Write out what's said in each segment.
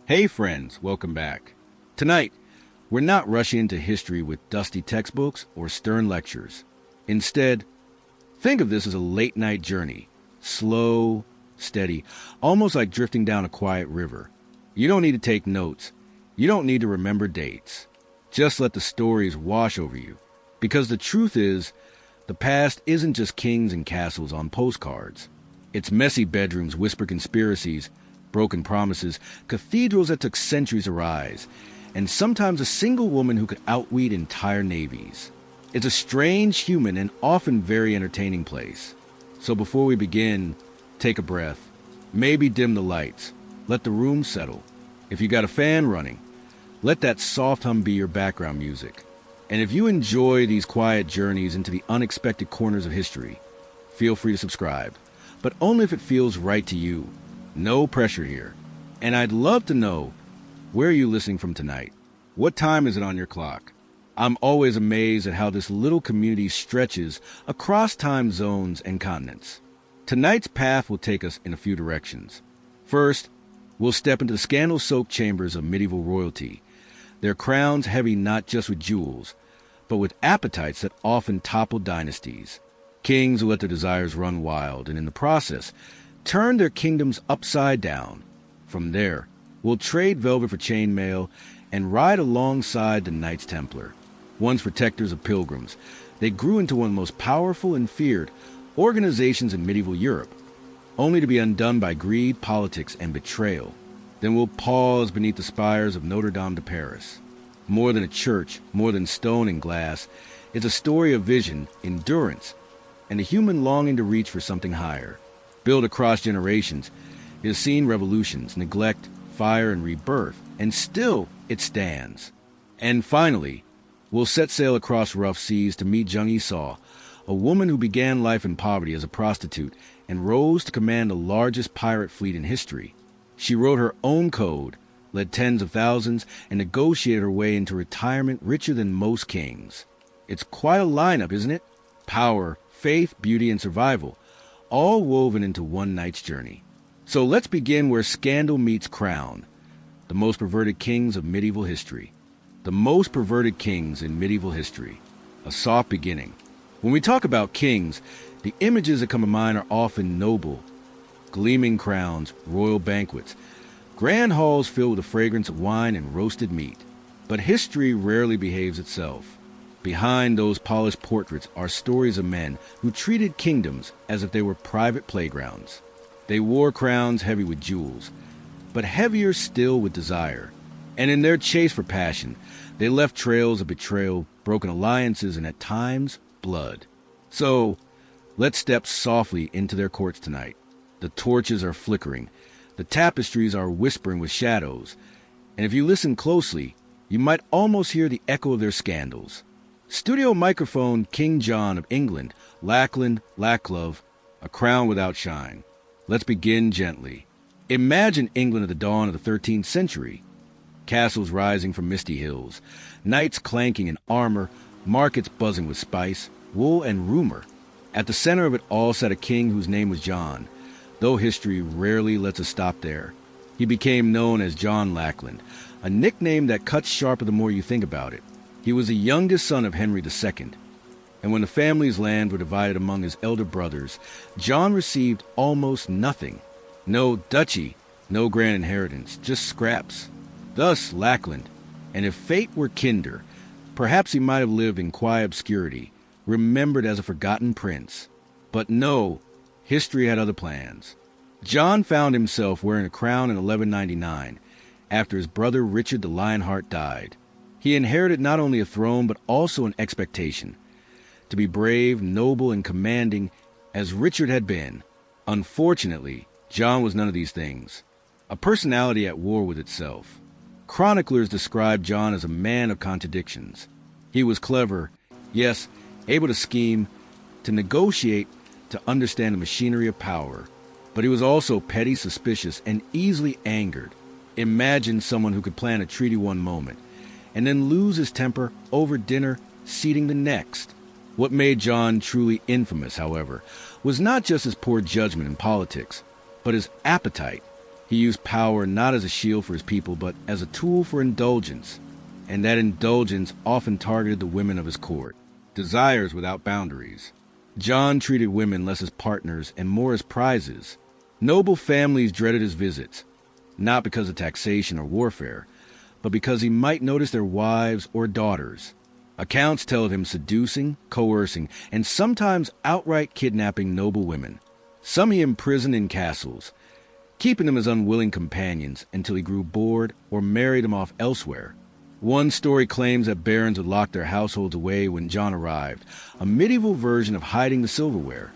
Hey friends, welcome back. Tonight, we're not rushing into history with dusty textbooks or stern lectures. Instead, think of this as a late-night journey. Slow, steady, almost like drifting down a quiet river. You don't need to take notes. You don't need to remember dates. Just let the stories wash over you. Because the truth is, the past isn't just kings and castles on postcards. It's messy bedrooms, whispered conspiracies, broken promises, cathedrals that took centuries to rise, and sometimes a single woman who could outwit entire navies. It's a strange, human, and often very entertaining place. So before we begin, take a breath. Maybe dim the lights. Let the room settle. If you got a fan running, let that soft hum be your background music. And if you enjoy these quiet journeys into the unexpected corners of history, feel free to subscribe, but only if it feels right to you. No pressure here. And I'd love to know, where are you listening from tonight? What time is it on your clock? I'm always amazed at how this little community stretches across time zones and continents. Tonight's path will take us in a few directions. First, we'll step into the scandal-soaked chambers of medieval royalty, their crowns heavy not just with jewels, but with appetites that often toppled dynasties. Kings who let their desires run wild, and in the process, turn their kingdoms upside down. From there, we'll trade velvet for chainmail and ride alongside the Knights Templar. Once protectors of pilgrims, they grew into one of the most powerful and feared organizations in medieval Europe, only to be undone by greed, politics, and betrayal. Then we'll pause beneath the spires of Notre-Dame de Paris. More than a church, more than stone and glass, it's a story of vision, endurance, and a human longing to reach for something higher. Built across generations, it has seen revolutions, neglect, fire, and rebirth, and still it stands. And finally, we'll set sail across rough seas to meet Jung Esau, a woman who began life in poverty as a prostitute and rose to command the largest pirate fleet in history. She wrote her own code, led tens of thousands, and negotiated her way into retirement richer than most kings. It's quite a lineup, isn't it? Power, faith, beauty, and survival, all woven into one night's journey. So let's begin where scandal meets crown. The most perverted kings of medieval history. The most perverted kings in medieval history. A soft beginning. When we talk about kings, the images that come to mind are often noble. Gleaming crowns, royal banquets, grand halls filled with the fragrance of wine and roasted meat. But history rarely behaves itself. Behind those polished portraits are stories of men who treated kingdoms as if they were private playgrounds. They wore crowns heavy with jewels, but heavier still with desire. And in their chase for passion, they left trails of betrayal, broken alliances, and at times, blood. So, let's step softly into their courts tonight. The torches are flickering. The tapestries are whispering with shadows. And if you listen closely, you might almost hear the echo of their scandals. Studio microphone King John of England, Lackland, Lacklove, a crown without shine. Let's begin gently. Imagine England at the dawn of the 13th century. Castles rising from misty hills, knights clanking in armor, markets buzzing with spice, wool, and rumor. At the center of it all sat a king whose name was John, though history rarely lets us stop there. He became known as John Lackland, a nickname that cuts sharper the more you think about it. He was the youngest son of Henry II, and when the family's lands were divided among his elder brothers, John received almost nothing. No duchy, no grand inheritance, just scraps. Thus Lackland, and if fate were kinder, perhaps he might have lived in quiet obscurity, remembered as a forgotten prince. But no, history had other plans. John found himself wearing a crown in 1199, after his brother Richard the Lionheart died. He inherited not only a throne, but also an expectation to be brave, noble, and commanding as Richard had been. Unfortunately, John was none of these things, a personality at war with itself. Chroniclers describe John as a man of contradictions. He was clever, yes, able to scheme, to negotiate, to understand the machinery of power, but he was also petty, suspicious, and easily angered. Imagine someone who could plan a treaty one moment, and then lose his temper over dinner, seating the next. What made John truly infamous, however, was not just his poor judgment in politics, but his appetite. He He used power not as a shield for his people, but as a tool for indulgence, and that indulgence often targeted the women of his court. Desires without boundaries. John treated women less as partners and more as prizes. Noble families dreaded his visits, not because of taxation or warfare, but because he might notice their wives or daughters. Accounts tell of him seducing, coercing, and sometimes outright kidnapping noble women. Some he imprisoned in castles, keeping them as unwilling companions until he grew bored or married them off elsewhere. One story claims that barons would lock their households away when John arrived, a medieval version of hiding the silverware.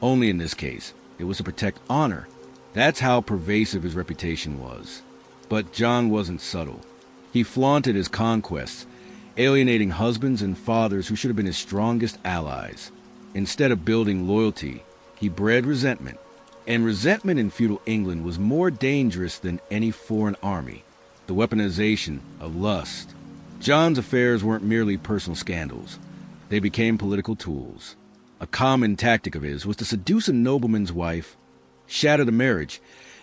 Only in this case, it was to protect honor. That's how pervasive his reputation was. But John wasn't subtle. He flaunted his conquests, alienating husbands and fathers who should have been his strongest allies. Instead of building loyalty, he bred resentment. And resentment in feudal England was more dangerous than any foreign army. The weaponization of lust. John's affairs weren't merely personal scandals. They became political tools. A common tactic of his was to seduce a nobleman's wife, shatter the marriage,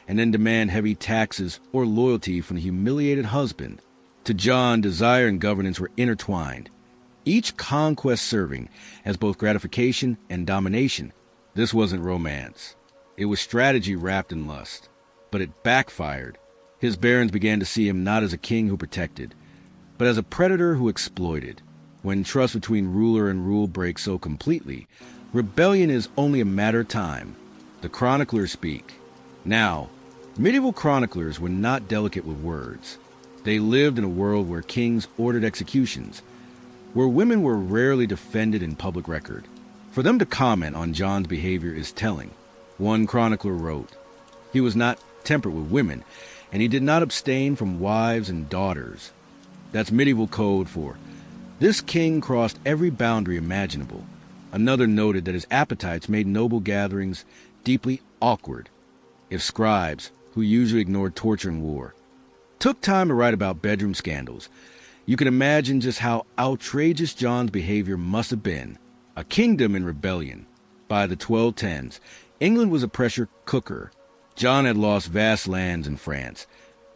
and then demand heavy taxes or loyalty from the humiliated husband. To John, desire and governance were intertwined, each conquest serving as both gratification and domination. This wasn't romance. It was strategy wrapped in lust. But it backfired. His barons began to see him not as a king who protected, but as a predator who exploited. When trust between ruler and rule breaks so completely, rebellion is only a matter of time. The chroniclers speak. Now, medieval chroniclers were not delicate with words. They lived in a world where kings ordered executions, where women were rarely defended in public record. For them to comment on John's behavior is telling. One chronicler wrote, "He was not temperate with women, and he did not abstain from wives and daughters." That's medieval code for, "This king crossed every boundary imaginable." Another noted that his appetites made noble gatherings deeply awkward. If scribes, who usually ignored torture and war, took time to write about bedroom scandals, you can imagine just how outrageous John's behavior must have been. A kingdom in rebellion. By the 1210s, England was a pressure cooker. John had lost vast lands in France,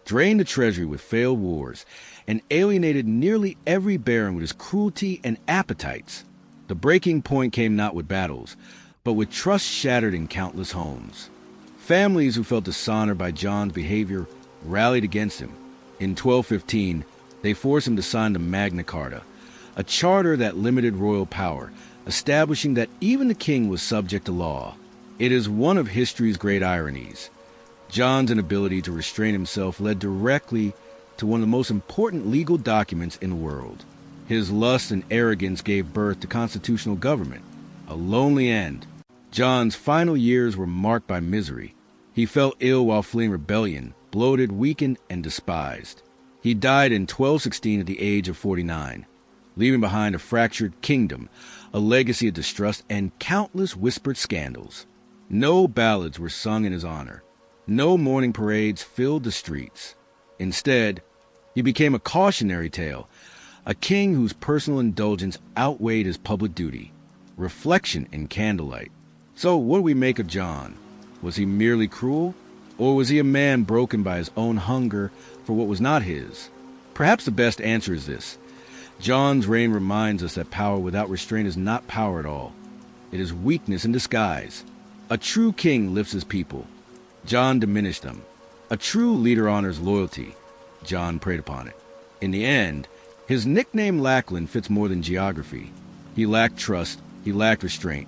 drained the treasury with failed wars, and alienated nearly every baron with his cruelty and appetites. The breaking point came not with battles, but with trust shattered in countless homes. Families who felt dishonored by John's behavior rallied against him. In 1215, they forced him to sign the Magna Carta, a charter that limited royal power, establishing that even the king was subject to law. It is one of history's great ironies. John's inability to restrain himself led directly to one of the most important legal documents in the world. His lust and arrogance gave birth to constitutional government, a lonely end. John's final years were marked by misery. He fell ill while fleeing rebellion, bloated, weakened, and despised. He died in 1216 at the age of 49, leaving behind a fractured kingdom, a legacy of distrust, and countless whispered scandals. No ballads were sung in his honor. No mourning parades filled the streets. Instead, he became a cautionary tale, a king whose personal indulgence outweighed his public duty. Reflection in candlelight. So what do we make of John? Was he merely cruel? Or was he a man broken by his own hunger for what was not his? Perhaps the best answer is this. John's reign reminds us that power without restraint is not power at all. It is weakness in disguise. A true king lifts his people. John diminished them. A true leader honors loyalty. John preyed upon it. In the end, his nickname Lackland fits more than geography. He lacked trust, he lacked restraint,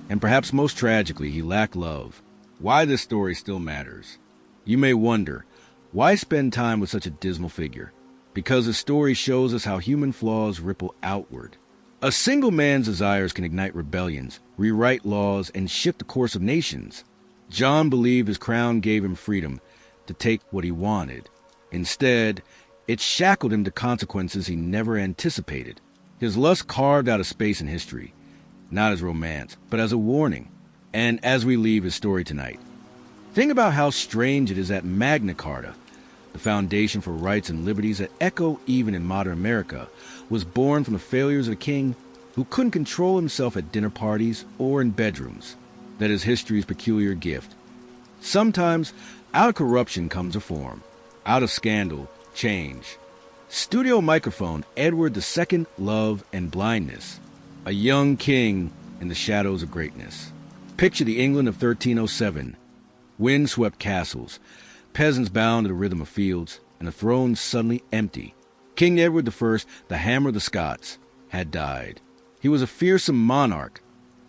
and perhaps most tragically, he lacked love. Why this story still matters. You may wonder, why spend time with such a dismal figure? Because the story shows us how human flaws ripple outward. A single man's desires can ignite rebellions, rewrite laws, and shift the course of nations. John believed his crown gave him freedom to take what he wanted. Instead, it shackled him to consequences he never anticipated. His lust carved out a space in history, not as romance, but as a warning. And as we leave his story tonight, think about how strange it is that Magna Carta, the foundation for rights and liberties that echo even in modern America, was born from the failures of a king who couldn't control himself at dinner parties or in bedrooms. That is history's peculiar gift. Sometimes Out of corruption comes reform. Out of scandal, change. Studio microphone, Edward II, Love and Blindness. A young king in the shadows of greatness. Picture the England of 1307. Wind-swept castles, peasants bound to the rhythm of fields, and the throne suddenly empty. King Edward I, the Hammer of the Scots, had died. He was a fearsome monarch,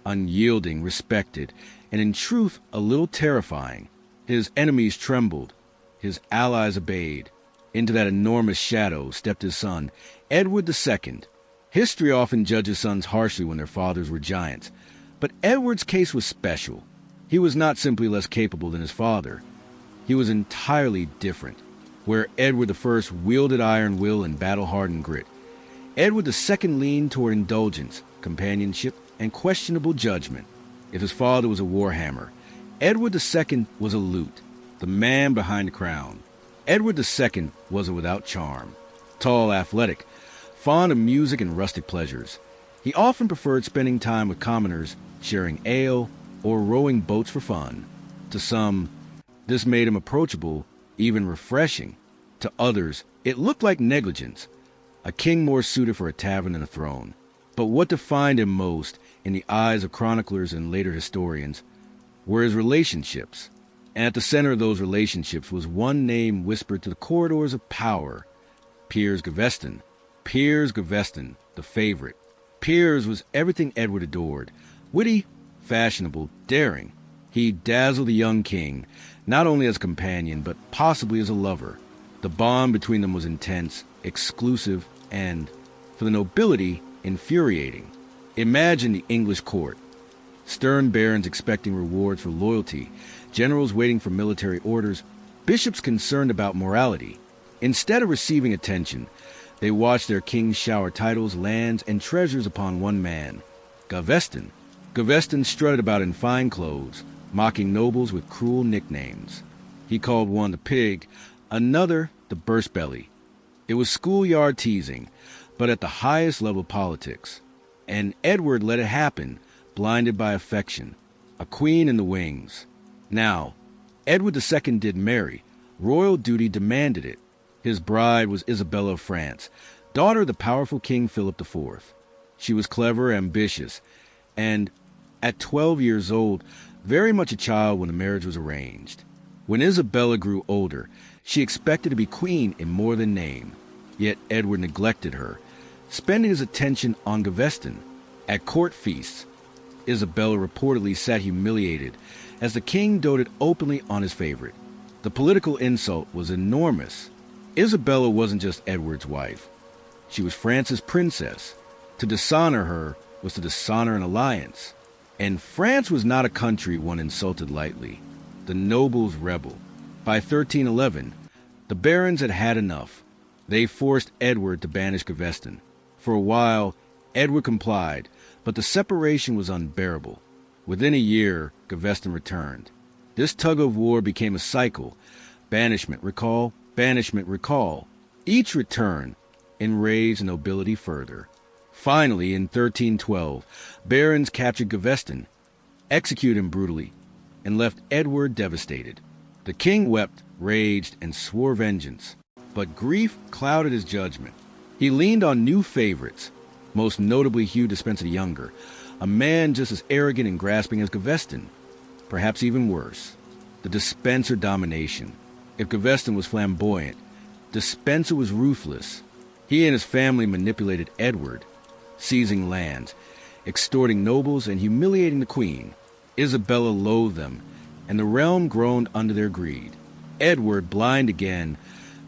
unyielding, respected, and in truth a little terrifying. His enemies trembled, his allies obeyed. Into that enormous shadow stepped his son, Edward II. History often judges sons harshly when their fathers were giants, but Edward's case was special. He was not simply less capable than his father. He was entirely different. Where Edward I wielded iron will and battle-hardened grit, Edward II leaned toward indulgence, companionship, and questionable judgment. If his father was a warhammer, Edward II was a lute, the man behind the crown. Edward II wasn't without charm. Tall, athletic, fond of music and rustic pleasures, he often preferred spending time with commoners, sharing ale, or rowing boats for fun. To some, this made him approachable, even refreshing. To others, it looked like negligence, a king more suited for a tavern than a throne. But what defined him most, in the eyes of chroniclers and later historians, were his relationships. And at the center of those relationships was one name whispered to the corridors of power: Piers Gaveston. Piers Gaveston, the favorite. Piers was everything Edward adored: witty, fashionable, daring. He dazzled the young king, not only as a companion, but possibly as a lover. The bond between them was intense, exclusive, and, for the nobility, infuriating. Imagine the English court. Stern barons expecting rewards for loyalty, generals waiting for military orders, bishops concerned about morality. Instead of receiving attention, they watched their kings shower titles, lands, and treasures upon one man, Gaveston. Gaveston strutted about in fine clothes, mocking nobles with cruel nicknames. He called one the pig, another the burst belly. It was schoolyard teasing, but at the highest level of politics. And Edward let it happen, blinded by affection, a queen in the wings. Now, Edward II did marry. Royal duty demanded it. His bride was Isabella of France, daughter of the powerful King Philip IV. She was clever, ambitious, and, at 12 years old, very much a child when the marriage was arranged. When Isabella grew older, she expected to be queen in more than name. Yet Edward neglected her, spending his attention on Gaveston. At court feasts, Isabella reportedly sat humiliated as the king doted openly on his favorite. The political insult was enormous. Isabella wasn't just Edward's wife. She was France's princess. To dishonor her was to dishonor an alliance. And France was not a country one insulted lightly. The nobles rebelled. By 1311, the barons had had enough. They forced Edward to banish Gaveston. For a while, Edward complied, but the separation was unbearable. Within a year, Gaveston returned. This tug-of-war became a cycle: banishment, recall, banishment, recall. Each return enraged the nobility further. Finally, in 1312, barons captured Gaveston, executed him brutally, and left Edward devastated. The king wept, raged, and swore vengeance. But grief clouded his judgment. He leaned on new favorites, most notably Hugh Despenser the Younger, a man just as arrogant and grasping as Gaveston, perhaps even worse. The Despenser domination. If Gaveston was flamboyant, Despenser was ruthless. He and his family manipulated Edward, seizing lands, extorting nobles, and humiliating the queen. Isabella loathed them, and the realm groaned under their greed. Edward, blind again,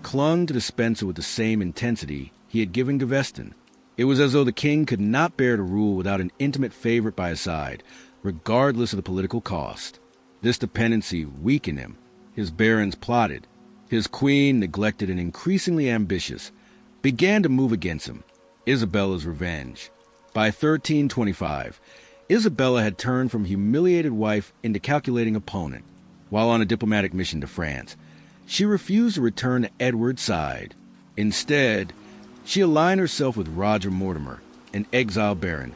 clung to Despenser with the same intensity he had given Gaveston. It was as though the king could not bear to rule without an intimate favorite by his side, regardless of the political cost. This dependency weakened him. His barons plotted. His queen, neglected and increasingly ambitious, began to move against him. Isabella's revenge. By 1325, Isabella had turned from humiliated wife into calculating opponent. While on a diplomatic mission to France, she refused to return to Edward's side. Instead, she aligned herself with Roger Mortimer, an exiled baron,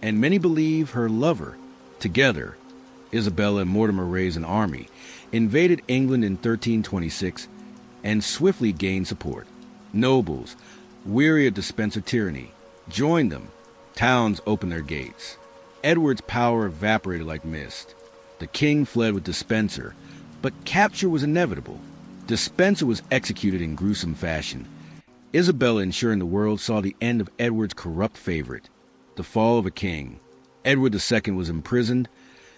and many believe her lover. Together, Isabella and Mortimer raised an army, invaded England in 1326 and swiftly gained support. Nobles, weary of dispenser tyranny, joined them. Towns opened their gates. Edward's power evaporated like mist. The king fled with Despenser, but capture was inevitable. Despenser was executed in gruesome fashion. Isabella ensuring the world saw the end of Edward's corrupt favorite, the fall of a king. Edward II was imprisoned,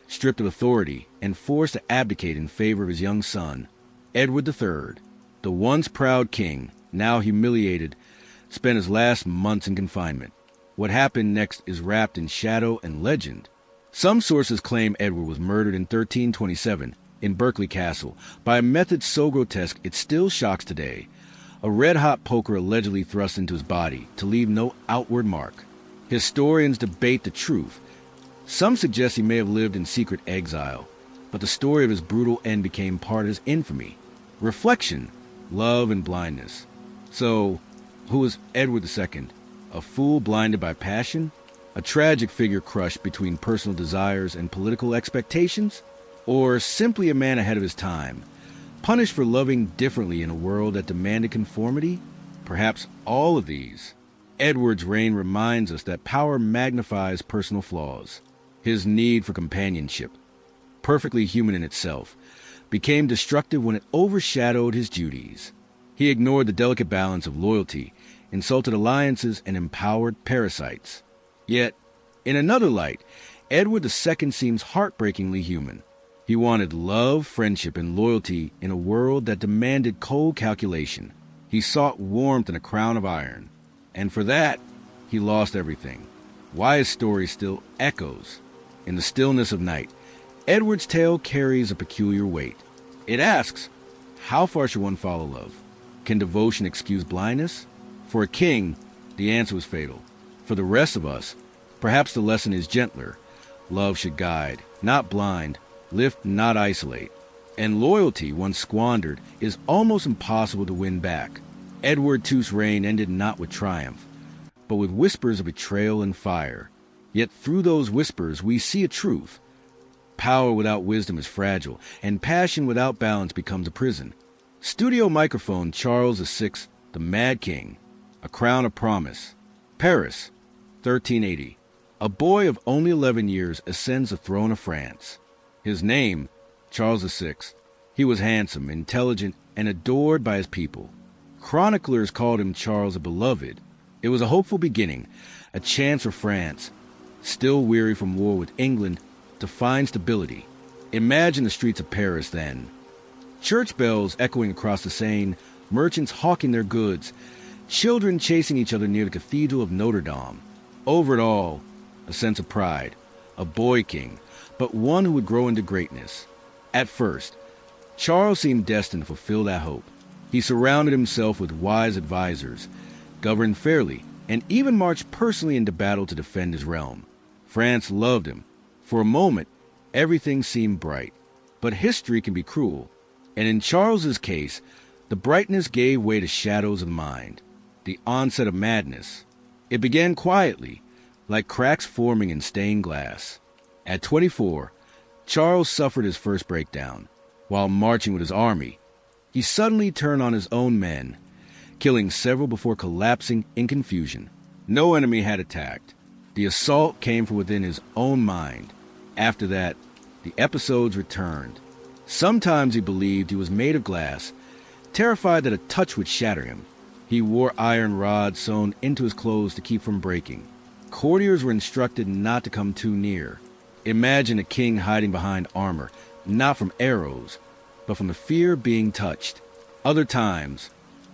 stripped of authority, and forced to abdicate in favor of his young son. Edward III, the once proud king, now humiliated, spent his last months in confinement. What happened next is wrapped in shadow and legend. Some sources claim Edward was murdered in 1327 in Berkeley Castle by a method so grotesque it still shocks today. A red-hot poker allegedly thrust into his body to leave no outward mark. Historians debate the truth. Some suggest he may have lived in secret exile, but the story of his brutal end became part of his infamy. Reflection, love, and blindness. So, who was Edward II? A fool blinded by passion? A tragic figure crushed between personal desires and political expectations? Or simply a man ahead of his time, punished for loving differently in a world that demanded conformity? Perhaps all of these. Edward's reign reminds us that power magnifies personal flaws. His need for companionship, perfectly human in itself, became destructive when it overshadowed his duties. He ignored the delicate balance of loyalty, insulted alliances, and empowered parasites. Yet, in another light, Edward II seems heartbreakingly human. He wanted love, friendship, and loyalty in a world that demanded cold calculation. He sought warmth in a crown of iron. And for that, he lost everything. Why his story still echoes. In the stillness of night, Edward's tale carries a peculiar weight. It asks, how far should one follow love? Can devotion excuse blindness? For a king, the answer was fatal. For the rest of us, perhaps the lesson is gentler. Love should guide, not blind, lift, not isolate. And loyalty, once squandered, is almost impossible to win back. Edward II's reign ended not with triumph, but with whispers of betrayal and fire. Yet through those whispers we see a truth. Power without wisdom is fragile, and passion without balance becomes a prison. Studio microphone Charles VI, the Mad King, A Crown of Promise. Paris, 1380. A boy of only 11 years ascends the throne of France. His name, Charles VI. He was handsome, intelligent, and adored by his people. Chroniclers called him Charles the Beloved. It was a hopeful beginning, a chance for France, still weary from war with England, to find stability. Imagine the streets of Paris then. Church bells echoing across the Seine, merchants hawking their goods, children chasing each other near the Cathedral of Notre-Dame. Over it all, a sense of pride, a boy king, but one who would grow into greatness. At first, Charles seemed destined to fulfill that hope. He surrounded himself with wise advisors, governed fairly, and even marched personally into battle to defend his realm. France loved him. For a moment, everything seemed bright. But history can be cruel, and in Charles's case, the brightness gave way to shadows of the mind, the onset of madness. It began quietly, like cracks forming in stained glass. At 24, Charles suffered his first breakdown. While marching with his army, he suddenly turned on his own men, killing several before collapsing in confusion. No enemy had attacked. The assault came from within his own mind. After that, the episodes returned. Sometimes he believed he was made of glass, terrified that a touch would shatter him. He wore iron rods sewn into his clothes to keep from breaking. Courtiers were instructed not to come too near. Imagine a king hiding behind armor, not from arrows, but from the fear of being touched. Other times,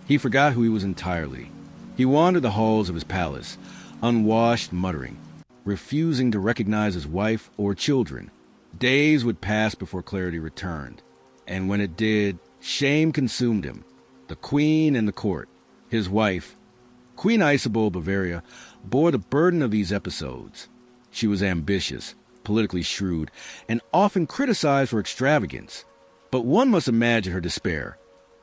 he forgot who he was entirely. He wandered the halls of his palace, unwashed, muttering, refusing to recognize his wife or children. Days would pass before clarity returned, and when it did, shame consumed him. The queen and the court, his wife, Queen Isabel of Bavaria, bore the burden of these episodes. She was ambitious, politically shrewd, and often criticized for extravagance. But one must imagine her despair,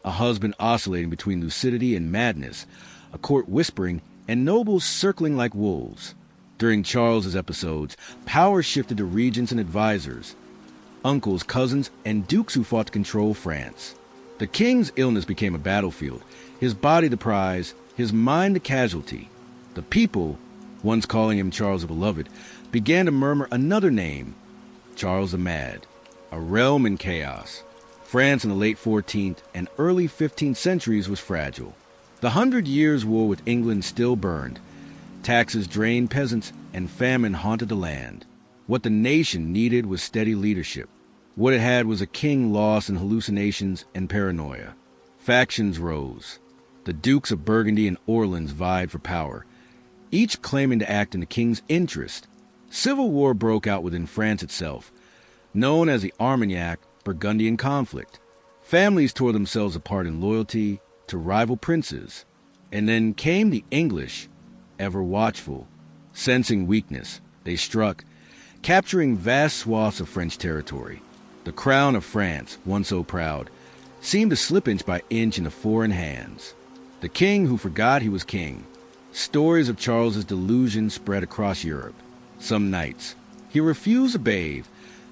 a husband oscillating between lucidity and madness, a court whispering, and nobles circling like wolves. During Charles's episodes, power shifted to regents and advisors. uncles, cousins, and dukes who fought to control France. The king's illness became a battlefield, his body the prize, his mind the casualty. The people, once calling him Charles the Beloved, began to murmur another name, Charles the Mad, a realm in chaos. France in the late 14th and early 15th centuries was fragile. The 100 Years' War with England still burned. Taxes drained peasants and famine haunted the land. What the nation needed was steady leadership. What it had was a king lost in hallucinations and paranoia. Factions rose. The Dukes of Burgundy and Orleans vied for power, each claiming to act in the king's interest. Civil war broke out within France itself, known as the Armagnac-Burgundian conflict. Families tore themselves apart in loyalty to rival princes. And then came the English, ever watchful. Sensing weakness, they struck, capturing vast swaths of French territory. The crown of France, once so proud, seemed to slip inch by inch into foreign hands. The king who forgot he was king. Stories of Charles's delusion spread across Europe. Some nights, he refused to bathe,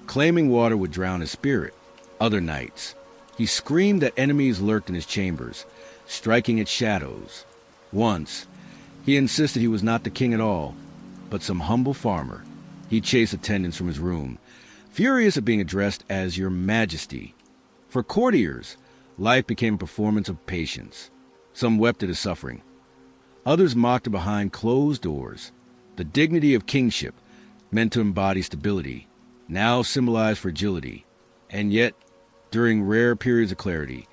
claiming water would drown his spirit. Other nights, he screamed that enemies lurked in his chambers, striking at shadows. Once, he insisted he was not the king at all, but some humble farmer. He chased attendants from his room, furious at being addressed as Your Majesty. For courtiers, life became a performance of patience. Some wept at his suffering. Others mocked him behind closed doors. The dignity of kingship, meant to embody stability, now symbolized fragility. And yet, during rare periods of clarity,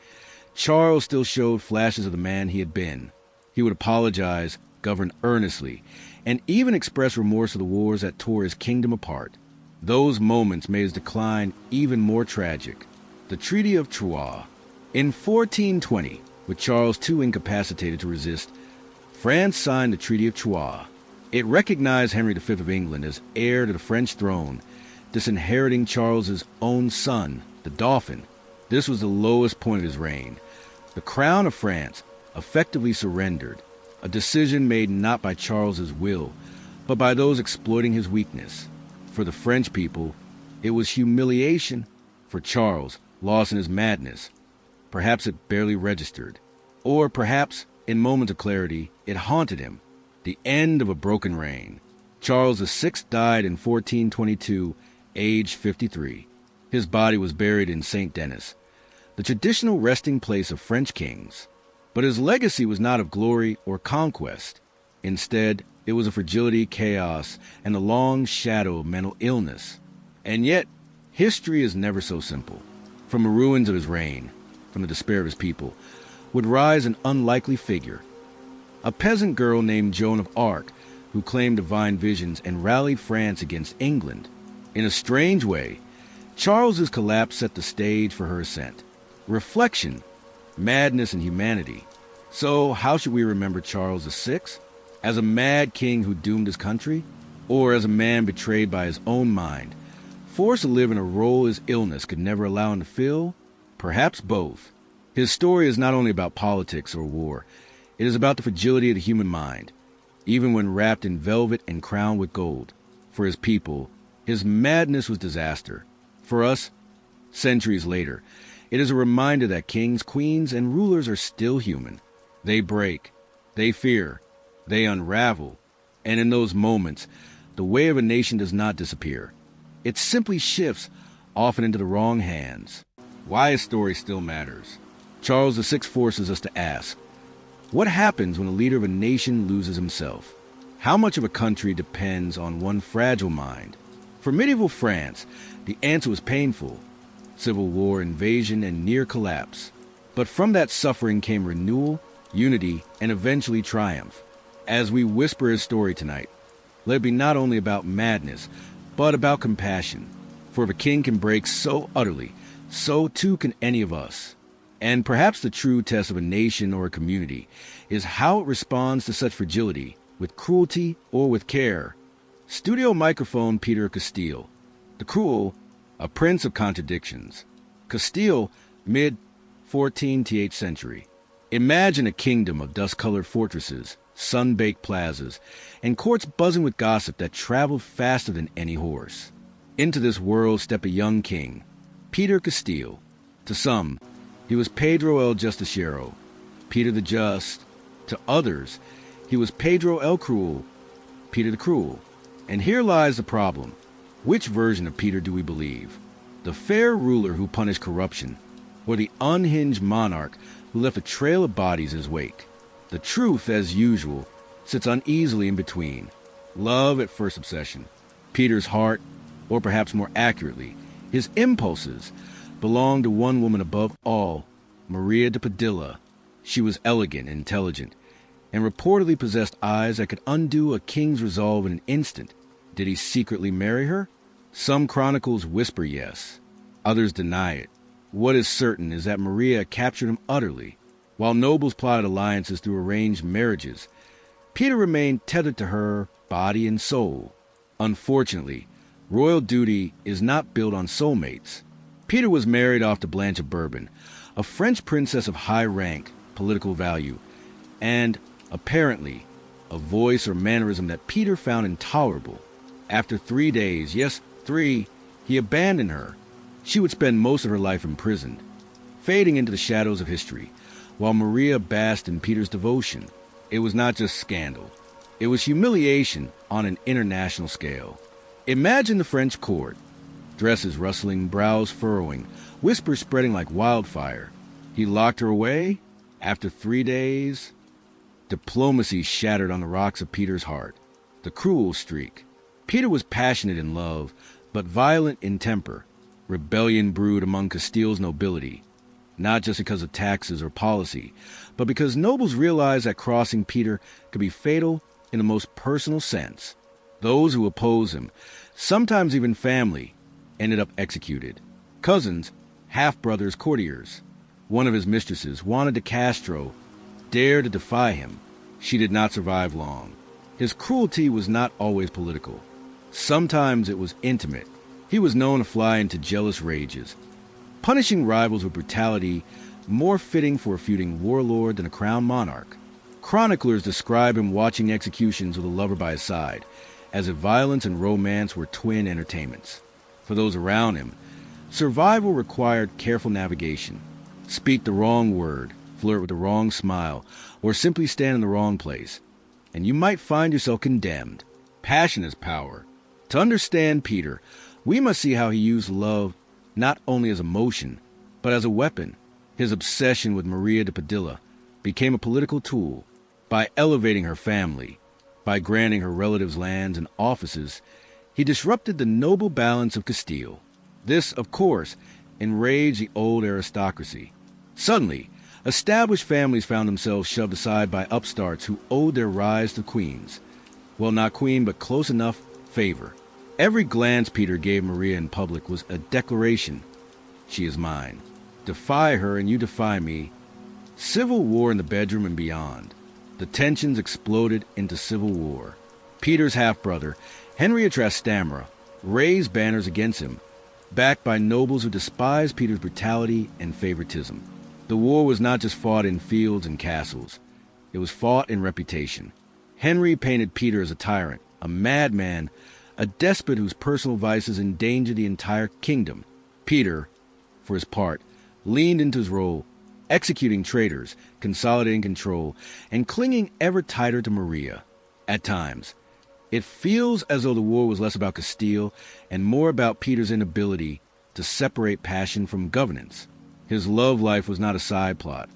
Charles still showed flashes of the man he had been. He would apologize, govern earnestly, and even express remorse for the wars that tore his kingdom apart. Those moments made his decline even more tragic. The Treaty of Troyes. In 1420, with Charles too incapacitated to resist, France signed the Treaty of Troyes. It recognized Henry V of England as heir to the French throne, disinheriting Charles's own son, the Dauphin. This was the lowest point of his reign. The crown of France effectively surrendered, a decision made not by Charles's will, but by those exploiting his weakness. For the French people, it was humiliation. For Charles, lost in his madness, perhaps it barely registered. Or perhaps, in moments of clarity, it haunted him. The end of a broken reign. Charles VI died in 1422, aged 53. His body was buried in St. Denis, the traditional resting place of French kings. But his legacy was not of glory or conquest. Instead, it was of fragility, chaos, and the long shadow of mental illness. And yet, history is never so simple. From the ruins of his reign, from the despair of his people, would rise an unlikely figure. A peasant girl named Joan of Arc, who claimed divine visions and rallied France against England. In a strange way, Charles's collapse set the stage for her ascent. Reflection, madness, and humanity. So how should we remember Charles VI? As a mad king who doomed his country? Or as a man betrayed by his own mind, forced to live in a role his illness could never allow him to fill? Perhaps both. His story is not only about politics or war. It is about the fragility of the human mind, even when wrapped in velvet and crowned with gold. For his people, his madness was disaster. For us, centuries later, it is a reminder that kings, queens, and rulers are still human. They break, they fear, they unravel, and in those moments, the way of a nation does not disappear. It simply shifts, often into the wrong hands. Why his story still matters. Charles VI forces us to ask, what happens when a leader of a nation loses himself? How much of a country depends on one fragile mind? For medieval France, the answer was painful. Civil war, invasion, and near collapse. But from that suffering came renewal, unity, and eventually triumph. As we whisper his story tonight, let it be not only about madness, but about compassion. For if a king can break so utterly, so too can any of us. And perhaps the true test of a nation or a community is how it responds to such fragility, with cruelty or with care. Studio microphone Peter Castile. The Cruel, a prince of contradictions. Castile, mid-14th century. Imagine a kingdom of dust-colored fortresses, sun-baked plazas, and courts buzzing with gossip that traveled faster than any horse. Into this world stepped a young king, Peter Castile. To some, he was Pedro el Justiciero, Peter the Just. To others, he was Pedro el Cruel, Peter the Cruel. And here lies the problem. Which version of Peter do we believe? The fair ruler who punished corruption, or the unhinged monarch who left a trail of bodies in his wake? The truth, as usual, sits uneasily in between. Love at first obsession. Peter's heart, or perhaps more accurately, his impulses, belonged to one woman above all, Maria de Padilla. She was elegant and intelligent, and reportedly possessed eyes that could undo a king's resolve in an instant. Did he secretly marry her? Some chronicles whisper yes. Others deny it. What is certain is that Maria captured him utterly. While nobles plotted alliances through arranged marriages, Peter remained tethered to her body and soul. Unfortunately, royal duty is not built on soulmates. Peter was married off to Blanche of Bourbon, a French princess of high rank, political value, and, apparently, a voice or mannerism that Peter found intolerable. After 3 days, yes, 3, he abandoned her. She would spend most of her life imprisoned, fading into the shadows of history, while Maria basked in Peter's devotion. It was not just scandal. It was humiliation on an international scale. Imagine the French court. Dresses rustling, brows furrowing, whispers spreading like wildfire. He locked her away? After 3 days? Diplomacy shattered on the rocks of Peter's heart. The cruel streak. Peter was passionate in love, but violent in temper. Rebellion brewed among Castile's nobility, not just because of taxes or policy, but because nobles realized that crossing Peter could be fatal in the most personal sense. Those who opposed him, sometimes even family, ended up executed. Cousins, half-brothers, courtiers. One of his mistresses, Juana de Castro, dared to defy him. She did not survive long. His cruelty was not always political. Sometimes it was intimate. He was known to fly into jealous rages, punishing rivals with brutality more fitting for a feuding warlord than a crowned monarch. Chroniclers describe him watching executions with a lover by his side, as if violence and romance were twin entertainments. For those around him, survival required careful navigation. Speak the wrong word, flirt with the wrong smile, or simply stand in the wrong place, and you might find yourself condemned. Passion is power. To understand Peter, we must see how he used love not only as emotion, but as a weapon. His obsession with Maria de Padilla became a political tool. By elevating her family, by granting her relatives lands and offices, he disrupted the noble balance of Castile. This, of course, enraged the old aristocracy. Suddenly, established families found themselves shoved aside by upstarts who owed their rise to queens. Well, not queen, but close enough favor. Every glance Peter gave Maria in public was a declaration. She is mine. Defy her and you defy me. Civil war in the bedroom and beyond. The tensions exploded into civil war. Peter's half-brother, Henry of Trastamara, raised banners against him, backed by nobles who despised Peter's brutality and favoritism. The war was not just fought in fields and castles. It was fought in reputation. Henry painted Peter as a tyrant, a madman, a despot whose personal vices endangered the entire kingdom. Peter, for his part, leaned into his role, executing traitors, consolidating control, and clinging ever tighter to Maria. At times, it feels as though the war was less about Castile and more about Peter's inability to separate passion from governance. His love life was not a side plot.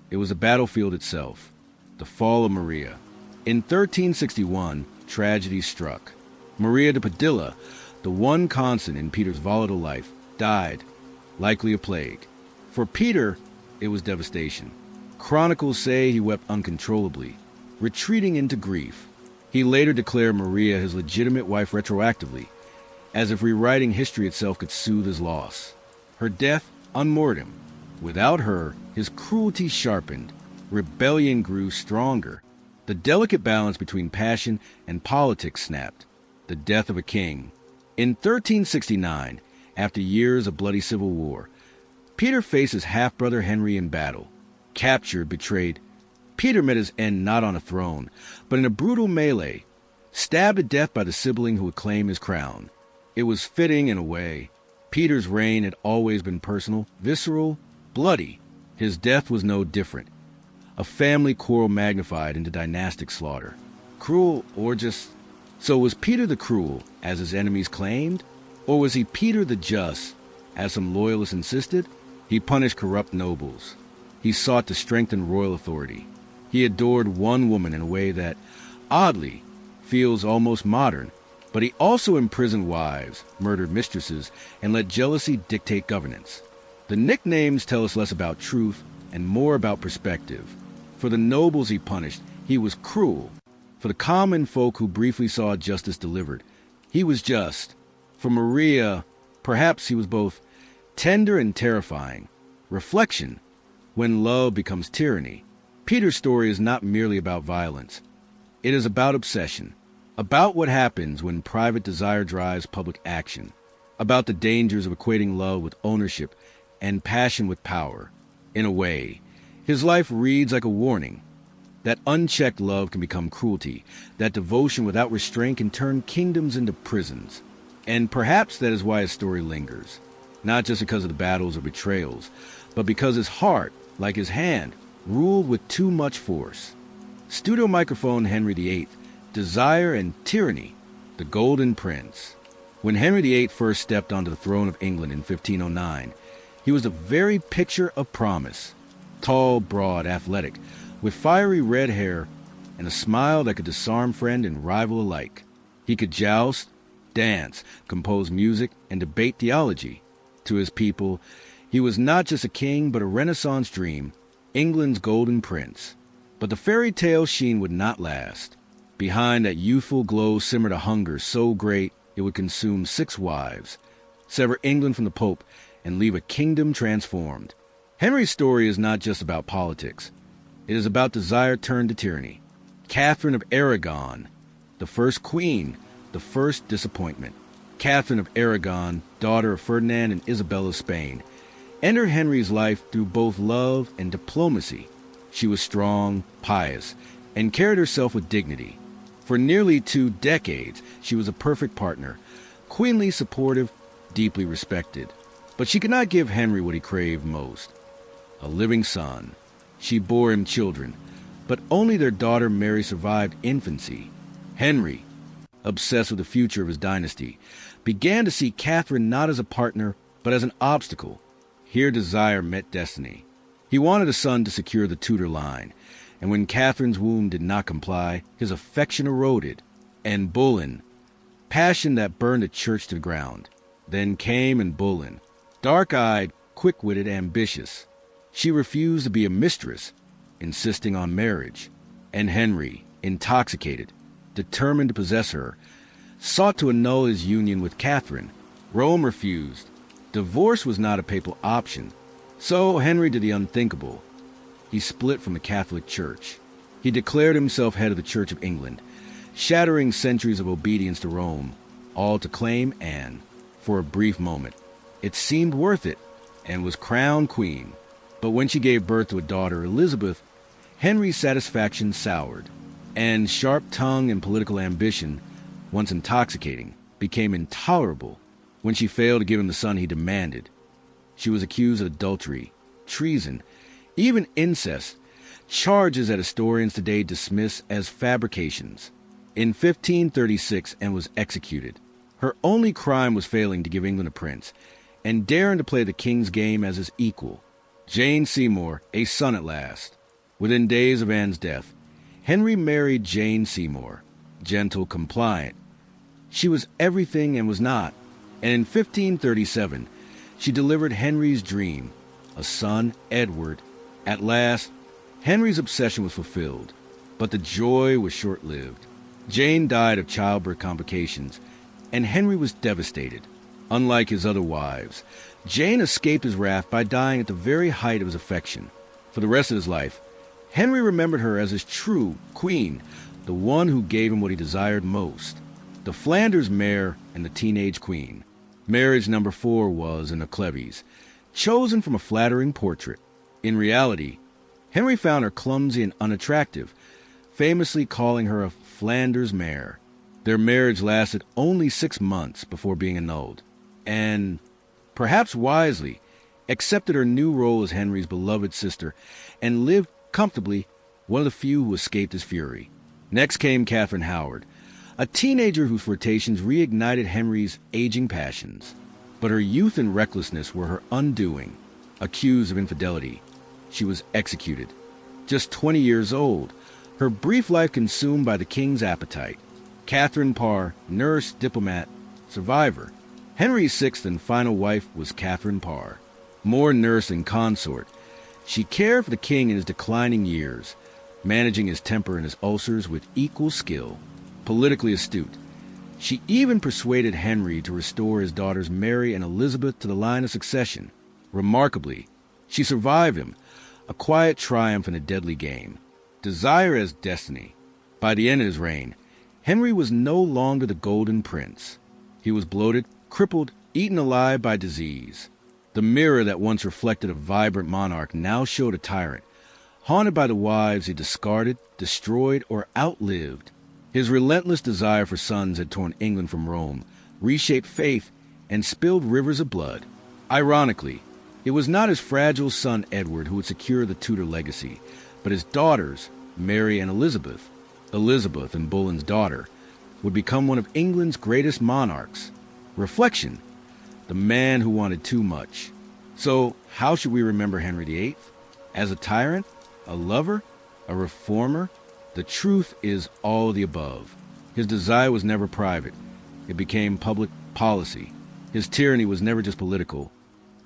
It was the battlefield itself. The fall of Maria. In 1361, tragedy struck. Maria de Padilla, the one constant in Peter's volatile life, died, likely a plague. For Peter, it was devastation. Chronicles say he wept uncontrollably, retreating into grief. He later declared Maria his legitimate wife retroactively, as if rewriting history itself could soothe his loss. Her death unmoored him. Without her, his cruelty sharpened. Rebellion grew stronger. The delicate balance between passion and politics snapped. The death of a king. In 1369, after years of bloody civil war, Peter faced his half-brother Henry in battle. Captured, betrayed, Peter met his end not on a throne, but in a brutal melee, stabbed to death by the sibling who would claim his crown. It was fitting in a way. Peter's reign had always been personal, visceral, bloody. His death was no different. A family quarrel magnified into dynastic slaughter. Cruel or just... So was Peter the cruel, as his enemies claimed? Or was he Peter the just, as some loyalists insisted? He punished corrupt nobles. He sought to strengthen royal authority. He adored one woman in a way that, oddly, feels almost modern. But he also imprisoned wives, murdered mistresses, and let jealousy dictate governance. The nicknames tell us less about truth and more about perspective. For the nobles he punished, he was cruel. For the common folk who briefly saw justice delivered, he was just. For Maria, perhaps he was both tender and terrifying. Reflection, when love becomes tyranny. Peter's story is not merely about violence. It is about obsession, about what happens when private desire drives public action, about the dangers of equating love with ownership and passion with power. In a way, his life reads like a warning. That unchecked love can become cruelty, that devotion without restraint can turn kingdoms into prisons. And perhaps that is why his story lingers, not just because of the battles or betrayals, but because his heart, like his hand, ruled with too much force. Studio microphone Henry VIII, Desire and Tyranny, the Golden Prince. When Henry VIII first stepped onto the throne of England in 1509, he was the very picture of promise. Tall, broad, athletic, with fiery red hair and a smile that could disarm friend and rival alike. He could joust, dance, compose music, and debate theology. To his people, he was not just a king, but a Renaissance dream, England's golden prince. But the fairy tale sheen would not last. Behind that youthful glow simmered a hunger so great it would consume 6 wives, sever England from the Pope, and leave a kingdom transformed. Henry's story is not just about politics. It is about desire turned to tyranny. Catherine of Aragon, the first queen, the first disappointment. Catherine of Aragon, daughter of Ferdinand and Isabella of Spain, entered Henry's life through both love and diplomacy. She was strong, pious, and carried herself with dignity. For nearly 2 decades, she was a perfect partner, queenly, supportive, deeply respected. But she could not give Henry what he craved most, a living son. She bore him children, but only their daughter Mary survived infancy. Henry, obsessed with the future of his dynasty, began to see Catherine not as a partner, but as an obstacle. Here desire met destiny. He wanted a son to secure the Tudor line, and when Catherine's womb did not comply, his affection eroded. And Boleyn, passion that burned the church to the ground. Then came and Boleyn, dark-eyed, quick-witted, ambitious. She refused to be a mistress, insisting on marriage. And Henry, intoxicated, determined to possess her, sought to annul his union with Catherine. Rome refused. Divorce was not a papal option. So Henry did the unthinkable. He split from the Catholic Church. He declared himself head of the Church of England, shattering centuries of obedience to Rome, all to claim Anne. For a brief moment, it seemed worth it, and was crowned queen. But when she gave birth to a daughter, Elizabeth, Henry's satisfaction soured, and sharp tongue and political ambition, once intoxicating, became intolerable when she failed to give him the son he demanded. She was accused of adultery, treason, even incest, charges that historians today dismiss as fabrications. In 1536, and was executed. Her only crime was failing to give England a prince, and daring to play the king's game as his equal. Jane Seymour, a son at last. Within days of Anne's death, Henry married Jane Seymour, gentle, compliant. She was everything and was not, and in 1537, she delivered Henry's dream, a son, Edward. At last, Henry's obsession was fulfilled, but the joy was short-lived. Jane died of childbirth complications, and Henry was devastated. Unlike his other wives, Jane escaped his wrath by dying at the very height of his affection. For the rest of his life, Henry remembered her as his true queen, the one who gave him what he desired most, the Flanders mare and the teenage queen. Marriage number 4 was, in a Cleves, chosen from a flattering portrait. In reality, Henry found her clumsy and unattractive, famously calling her a Flanders mare. Their marriage lasted only 6 months before being annulled, and, perhaps wisely, accepted her new role as Henry's beloved sister and lived comfortably, one of the few who escaped his fury. Next came Catherine Howard, a teenager whose flirtations reignited Henry's aging passions. But her youth and recklessness were her undoing. Accused of infidelity, she was executed. Just 20 years old, her brief life consumed by the king's appetite. Catherine Parr, nurse, diplomat, survivor. Henry's sixth and final wife was Catherine Parr. More nurse and consort, she cared for the king in his declining years, managing his temper and his ulcers with equal skill. Politically astute, she even persuaded Henry to restore his daughters Mary and Elizabeth to the line of succession. Remarkably, she survived him, a quiet triumph in a deadly game. Desire as destiny. By the end of his reign, Henry was no longer the Golden Prince. He was bloated, crippled, eaten alive by disease. The mirror that once reflected a vibrant monarch now showed a tyrant, haunted by the wives he discarded, destroyed, or outlived. His relentless desire for sons had torn England from Rome, reshaped faith, and spilled rivers of blood. Ironically, it was not his fragile son Edward who would secure the Tudor legacy, but his daughters, Mary and Elizabeth. Elizabeth, and Boleyn's daughter, would become one of England's greatest monarchs. Reflection: the man who wanted too much. So, how should we remember Henry VIII? As a tyrant? A lover? A reformer? The truth is all of the above. His desire was never private. It became public policy. His tyranny was never just political.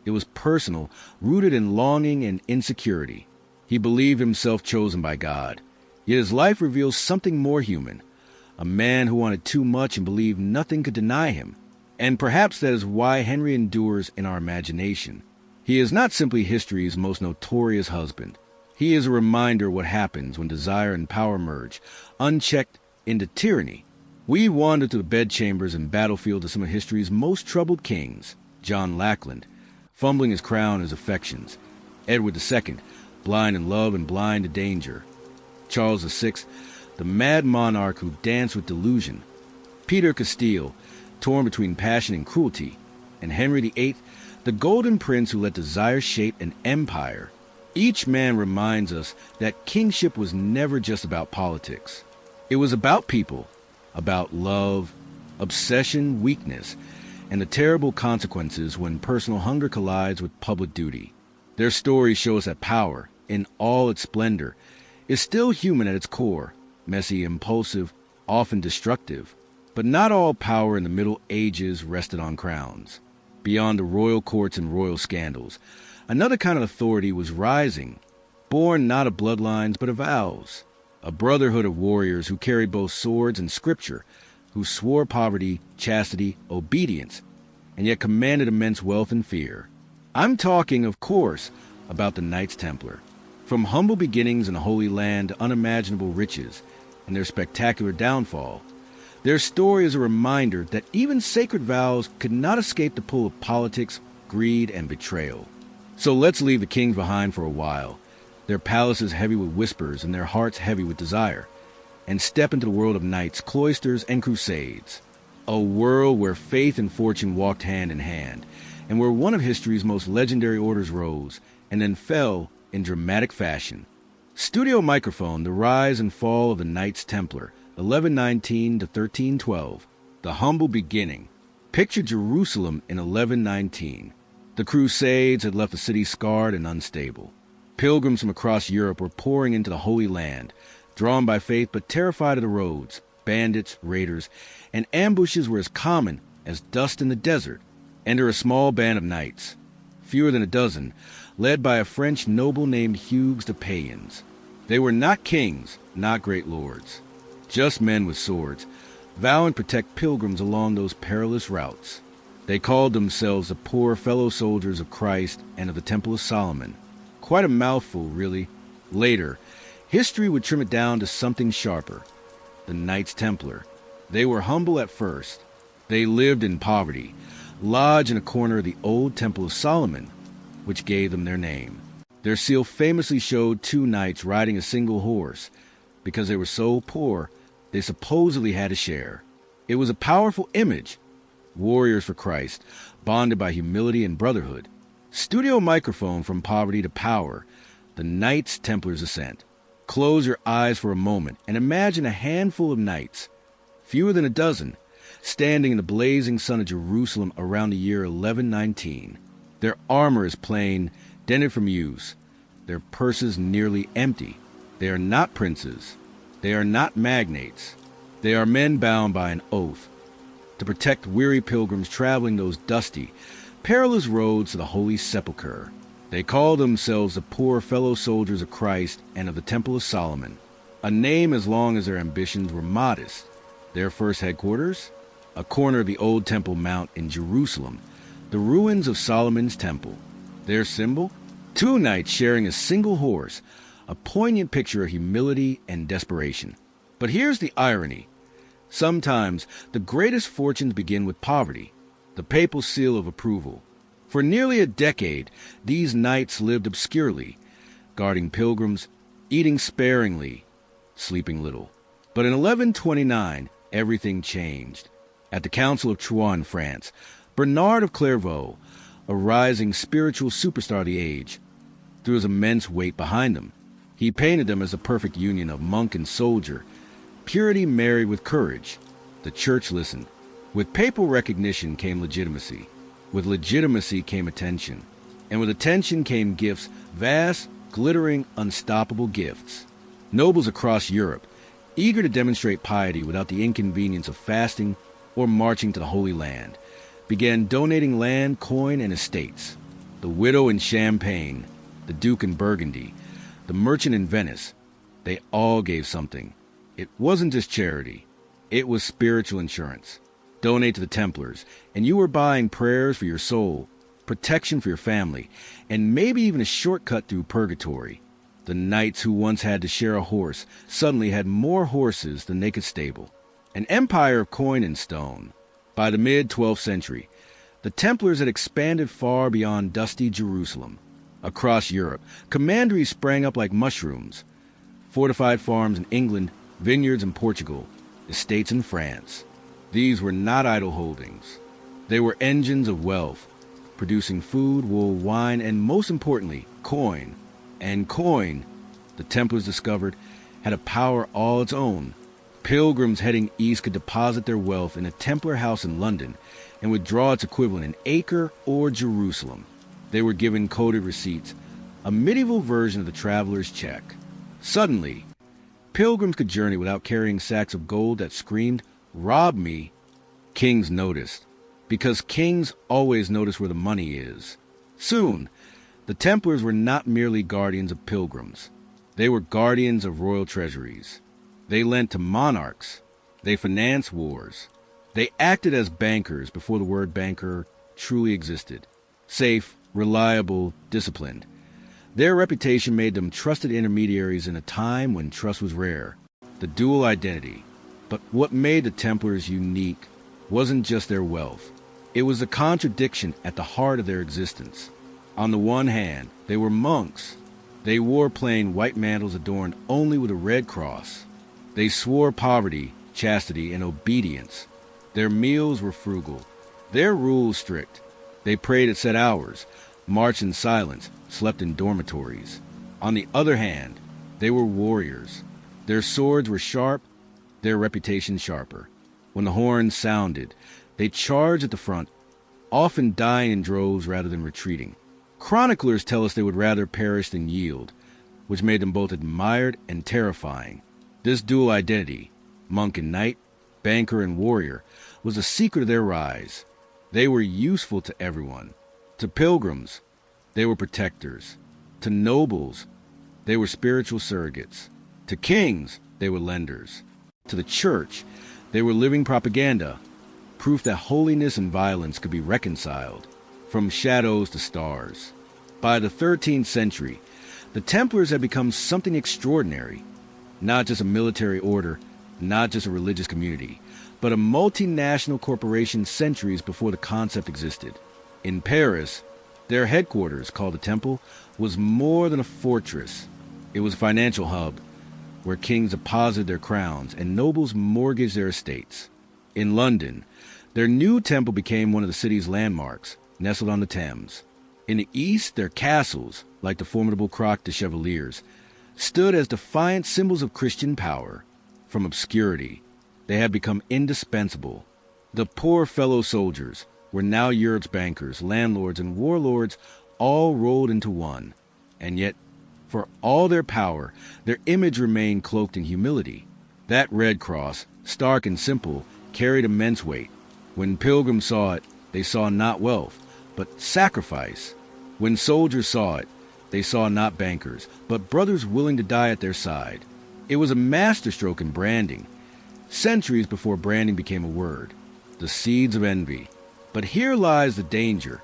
It was personal, rooted in longing and insecurity. He believed himself chosen by God. Yet his life reveals something more human. A man who wanted too much and believed nothing could deny him. And perhaps that is why Henry endures in our imagination. He is not simply history's most notorious husband. He is a reminder of what happens when desire and power merge, unchecked, into tyranny. We wander to the bedchambers and battlefields of some of history's most troubled kings. John Lackland, fumbling his crown and his affections. Edward II, blind in love and blind to danger. Charles VI, the mad monarch who danced with delusion. Peter Castile, torn between passion and cruelty. And Henry VIII, the golden prince who let desire shape an empire. Each man reminds us that kingship was never just about politics. It was about people, about love, obsession, weakness, and the terrible consequences when personal hunger collides with public duty. Their stories show us that power, in all its splendor, is still human at its core, messy, impulsive, often destructive. But not all power in the Middle Ages rested on crowns. Beyond the royal courts and royal scandals, another kind of authority was rising, born not of bloodlines but of vows. A brotherhood of warriors who carried both swords and scripture, who swore poverty, chastity, obedience, and yet commanded immense wealth and fear. I'm talking, of course, about the Knights Templar. From humble beginnings in the Holy Land to unimaginable riches and their spectacular downfall, their story is a reminder that even sacred vows could not escape the pull of politics, greed, and betrayal. So let's leave the kings behind for a while, their palaces heavy with whispers and their hearts heavy with desire, and step into the world of knights, cloisters, and crusades. A world where faith and fortune walked hand in hand, and where one of history's most legendary orders rose and then fell in dramatic fashion. Studio Microphone, The Rise and Fall of the Knights Templar, 1119 to 1312. The humble beginning. Picture Jerusalem in 1119. The Crusades had left the city scarred and unstable. Pilgrims from across Europe were pouring into the Holy Land, drawn by faith but terrified of the roads. Bandits, raiders, and ambushes were as common as dust in the desert. Enter a small band of knights, fewer than a dozen, led by a French noble named Hugues de Payens. They were not kings, not great lords, just men with swords, vowing to protect pilgrims along those perilous routes. They called themselves the poor fellow soldiers of Christ and of the Temple of Solomon. Quite a mouthful, really. Later, history would trim it down to something sharper. The Knights Templar. They were humble at first. They lived in poverty, lodged in a corner of the old Temple of Solomon, which gave them their name. Their seal famously showed two knights riding a single horse. Because they were so poor, they supposedly had a share. It was a powerful image. Warriors for Christ, bonded by humility and brotherhood. Studio microphone from poverty to power. The Knights Templar's ascent. Close your eyes for a moment and imagine a handful of knights, fewer than a dozen, standing in the blazing sun of Jerusalem around the year 1119. Their armor is plain, dented from use. Their purses nearly empty. They are not princes. They are not magnates. They are men bound by an oath to protect weary pilgrims traveling those dusty, perilous roads to the Holy Sepulchre. They call themselves the poor fellow soldiers of Christ and of the Temple of Solomon, a name as long as their ambitions were modest. Their first headquarters? A corner of the old Temple Mount in Jerusalem, the ruins of Solomon's Temple. Their symbol? Two knights sharing a single horse, a poignant picture of humility and desperation. But here's the irony. Sometimes the greatest fortunes begin with poverty, the papal seal of approval. For nearly a decade, these knights lived obscurely, guarding pilgrims, eating sparingly, sleeping little. But in 1129, everything changed. At the Council of Troyes in France, Bernard of Clairvaux, a rising spiritual superstar of the age, threw his immense weight behind them. He painted them as a perfect union of monk and soldier, purity married with courage. The church listened. With papal recognition came legitimacy. With legitimacy came attention. And with attention came gifts, vast, glittering, unstoppable gifts. Nobles across Europe, eager to demonstrate piety without the inconvenience of fasting or marching to the Holy Land, began donating land, coin, and estates. The widow in Champagne, the duke in Burgundy, the merchant in Venice, they all gave something. It wasn't just charity. It was spiritual insurance. Donate to the Templars, and you were buying prayers for your soul, protection for your family, and maybe even a shortcut through purgatory. The knights who once had to share a horse suddenly had more horses than they could stable. An empire of coin and stone. By the mid-12th century, the Templars had expanded far beyond dusty Jerusalem. Across Europe, commanderies sprang up like mushrooms. Fortified farms in England, vineyards in Portugal, estates in France. These were not idle holdings. They were engines of wealth, producing food, wool, wine, and most importantly, coin. And coin, the Templars discovered, had a power all its own. Pilgrims heading east could deposit their wealth in a Templar house in London and withdraw its equivalent in Acre or Jerusalem. They were given coded receipts, a medieval version of the traveler's check. Suddenly, pilgrims could journey without carrying sacks of gold that screamed, "Rob me." Kings noticed, because kings always notice where the money is. Soon, the Templars were not merely guardians of pilgrims. They were guardians of royal treasuries. They lent to monarchs. They financed wars. They acted as bankers before the word banker truly existed. Safe, reliable, disciplined. Their reputation made them trusted intermediaries in a time when trust was rare. The dual identity. But what made the Templars unique wasn't just their wealth. It was the contradiction at the heart of their existence. On the one hand, they were monks. They wore plain white mantles adorned only with a red cross. They swore poverty, chastity, and obedience. Their meals were frugal. Their rules strict. They prayed at set hours, marched in silence, slept in dormitories. On the other hand, they were warriors. Their swords were sharp, their reputation sharper. When the horns sounded, they charged at the front, often dying in droves rather than retreating. Chroniclers tell us they would rather perish than yield, which made them both admired and terrifying. This dual identity, monk and knight, banker and warrior, was the secret of their rise. They were useful to everyone. To pilgrims, they were protectors. To nobles, they were spiritual surrogates. To kings, they were lenders. To the church, they were living propaganda, proof that holiness and violence could be reconciled, from shadows to stars. By the 13th century, the Templars had become something extraordinary. Not just a military order, not just a religious community, but a multinational corporation centuries before the concept existed. In Paris, their headquarters, called the Temple, was more than a fortress. It was a financial hub, where kings deposited their crowns and nobles mortgaged their estates. In London, their new temple became one of the city's landmarks, nestled on the Thames. In the east, their castles, like the formidable Croix de Chevaliers, stood as defiant symbols of Christian power. From obscurity, they had become indispensable. The poor fellow soldiers were now Europe's bankers, landlords, and warlords, all rolled into one. And yet, for all their power, their image remained cloaked in humility. That red cross, stark and simple, carried immense weight. When pilgrims saw it, they saw not wealth, but sacrifice. When soldiers saw it, they saw not bankers, but brothers willing to die at their side. It was a masterstroke in branding, centuries before branding became a word. The seeds of envy. But here lies the danger.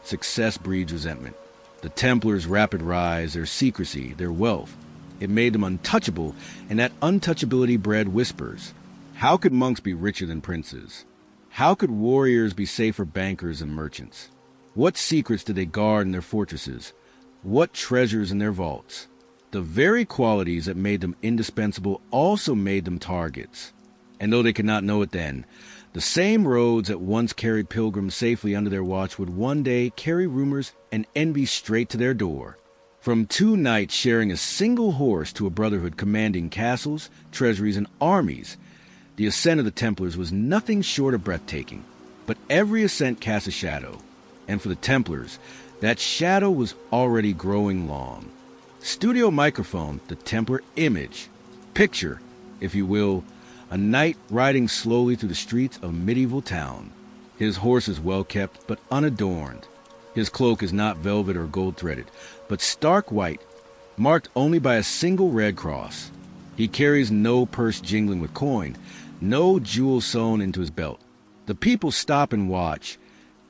Success breeds resentment. The Templars' rapid rise, their secrecy, their wealth, it made them untouchable, and that untouchability bred whispers. How could monks be richer than princes? How could warriors be safer bankers than merchants? What secrets did they guard in their fortresses? What treasures in their vaults? The very qualities that made them indispensable also made them targets. And though they could not know it then, the same roads that once carried pilgrims safely under their watch would one day carry rumors and envy straight to their door. From two knights sharing a single horse to a brotherhood commanding castles, treasuries, and armies, the ascent of the Templars was nothing short of breathtaking. But every ascent cast a shadow, and for the Templars, that shadow was already growing long. Studio microphone, the Templar image. Picture, if you will, a knight riding slowly through the streets of a medieval town. His horse is well kept, but unadorned. His cloak is not velvet or gold-threaded, but stark white, marked only by a single red cross. He carries no purse jingling with coin, no jewel sewn into his belt. The people stop and watch,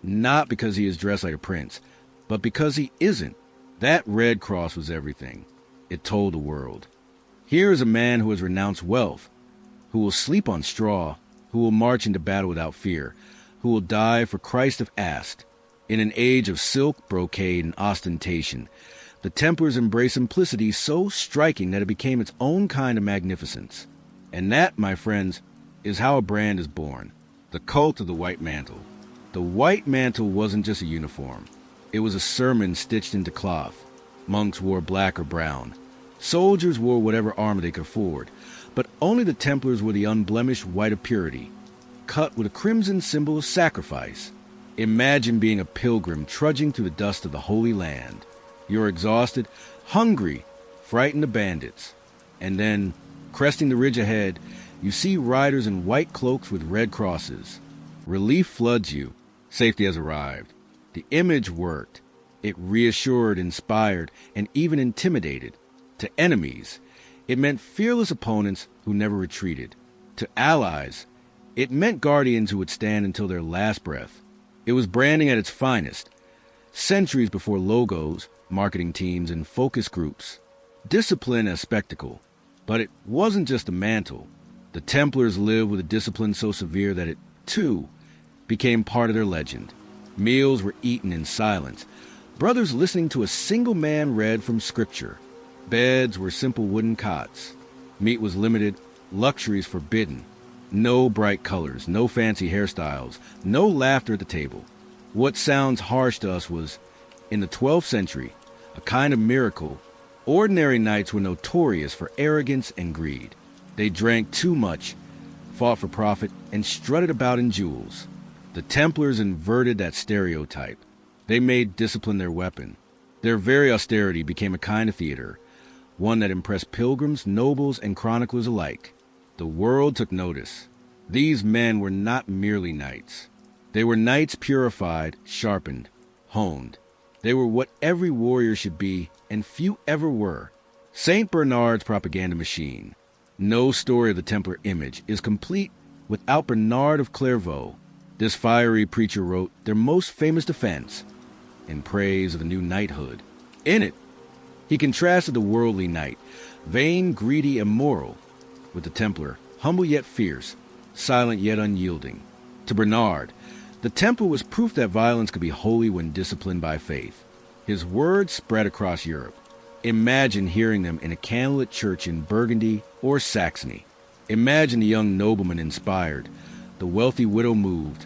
not because he is dressed like a prince, but because he isn't. That red cross was everything. It told the world. Here is a man who has renounced wealth, who will sleep on straw, who will march into battle without fear, who will die for Christ if asked. In an age of silk, brocade, and ostentation, the Templars embraced simplicity so striking that it became its own kind of magnificence. And that, my friends, is how a brand is born. The cult of the white mantle. The white mantle wasn't just a uniform. It was a sermon stitched into cloth. Monks wore black or brown. Soldiers wore whatever armor they could afford. But only the Templars were the unblemished white of purity, cut with a crimson symbol of sacrifice. Imagine being a pilgrim trudging through the dust of the Holy Land. You're exhausted, hungry, frightened of bandits. And then, cresting the ridge ahead, you see riders in white cloaks with red crosses. Relief floods you. Safety has arrived. The image worked. It reassured, inspired, and even intimidated. To enemies, it meant fearless opponents who never retreated. To allies, it meant guardians who would stand until their last breath. It was branding at its finest, centuries before logos, marketing teams, and focus groups. Discipline as spectacle. But it wasn't just a mantle. The Templars lived with a discipline so severe that it, too, became part of their legend. Meals were eaten in silence, brothers listening to a single man read from Scripture. Beds were simple wooden cots. Meat was limited, luxuries forbidden. No bright colors, no fancy hairstyles, no laughter at the table. What sounds harsh to us was, in the 12th century, a kind of miracle. Ordinary knights were notorious for arrogance and greed. They drank too much, fought for profit, and strutted about in jewels. The Templars inverted that stereotype. They made discipline their weapon. Their very austerity became a kind of theater, one that impressed pilgrims, nobles, and chroniclers alike. The world took notice. These men were not merely knights. They were knights purified, sharpened, honed. They were what every warrior should be, and few ever were. St. Bernard's propaganda machine. No story of the Templar image is complete without Bernard of Clairvaux. This fiery preacher wrote their most famous defense in praise of the new knighthood. In it, he contrasted the worldly knight, vain, greedy, immoral, with the Templar, humble yet fierce, silent yet unyielding. To Bernard, the Templar was proof that violence could be holy when disciplined by faith. His words spread across Europe. Imagine hearing them in a candlelit church in Burgundy or Saxony. Imagine the young nobleman inspired, The wealthy widow moved,